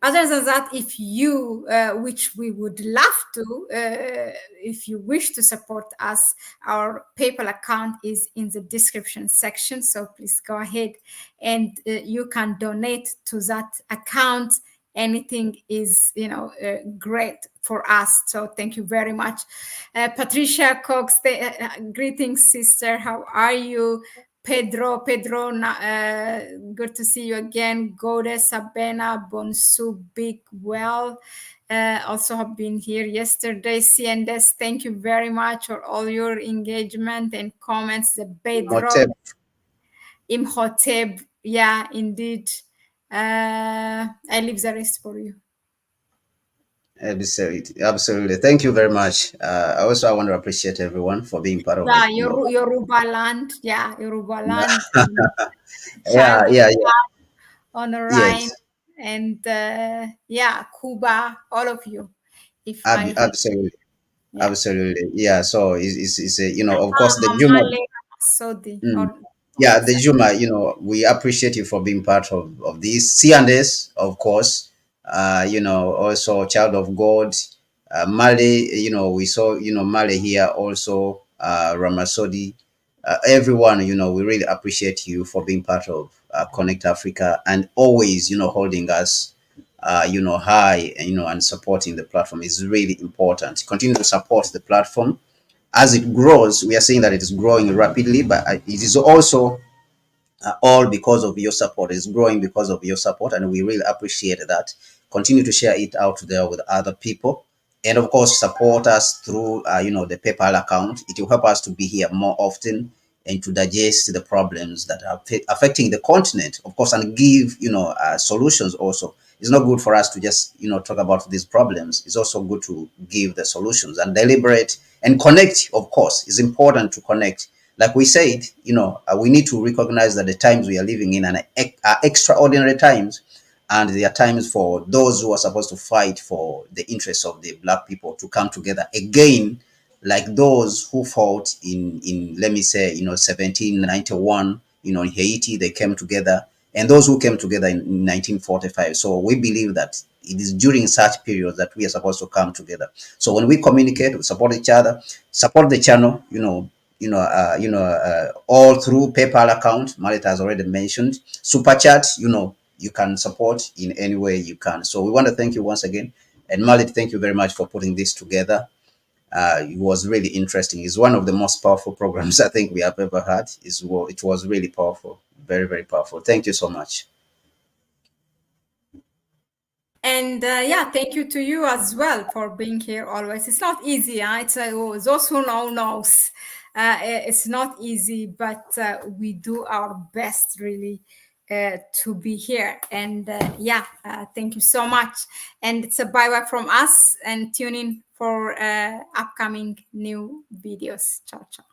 Other than that, if you, which we would love to, if you wish to support us, our PayPal account is in the description section. So please go ahead and you can donate to that account anything is, great for us. So thank you very much. Patricia Cox, greetings, sister. How are you? Pedro, good to see you again. Gode, Sabena, Bonsu, Big Well, also have been here yesterday. Ciendes, thank you very much for all your engagement and comments. The Pedro, Imhotep, yeah, indeed. I leave the rest for you. Absolutely. Thank you very much. Also, I want to appreciate everyone for being part of the. Yoruba land, Yoruba land, Yeah, child of yeah, yeah. God on the Rhine, Yes, and Cuba, all of you. If I have, absolutely, yeah, absolutely. Yeah. So it's of course, the Juma. Mahlet, Sodi, Mm. all Yeah, of the that. Juma, we appreciate you for being part of this. C&S, of course, also Child of God, Male, we saw, Male here also, Ramasodi, everyone, we really appreciate you for being part of Connect Africa and always, holding us, high, and supporting the platform is really important. Continue to support the platform as it grows. We are seeing that it is growing rapidly, but it is also all because of your support. It's growing because of your support, and we really appreciate that. Continue to share it out there with other people, and of course, support us through the PayPal account. It will help us to be here more often and to digest the problems that are affecting the continent, of course, and give solutions. Also, it's not good for us to just talk about these problems. It's also good to give the solutions and deliberate and connect. Of course, it's important to connect. Like we said, we need to recognize that the times we are living in are extraordinary times, and there are times for those who are supposed to fight for the interests of the Black people to come together again, like those who fought in let me say 1791 in Haiti. They came together, and those who came together in 1945. So we believe that it is during such periods that we are supposed to come together. So when we communicate, we support each other, support the channel, all through PayPal account. Mahlet has already mentioned super chat. You can support in any way you can. So we want to thank you once again, and Mahlet, thank you very much for putting this together. It was really interesting. It's one of the most powerful programs I think we have ever had. It was really powerful, very, very powerful. Thank you so much. And thank you to you as well for being here always. It's not easy. It's those who knows. It's not easy, but we do our best really to be here. And thank you so much. And it's a bye-bye from us, and tune in for upcoming new videos. Ciao, ciao.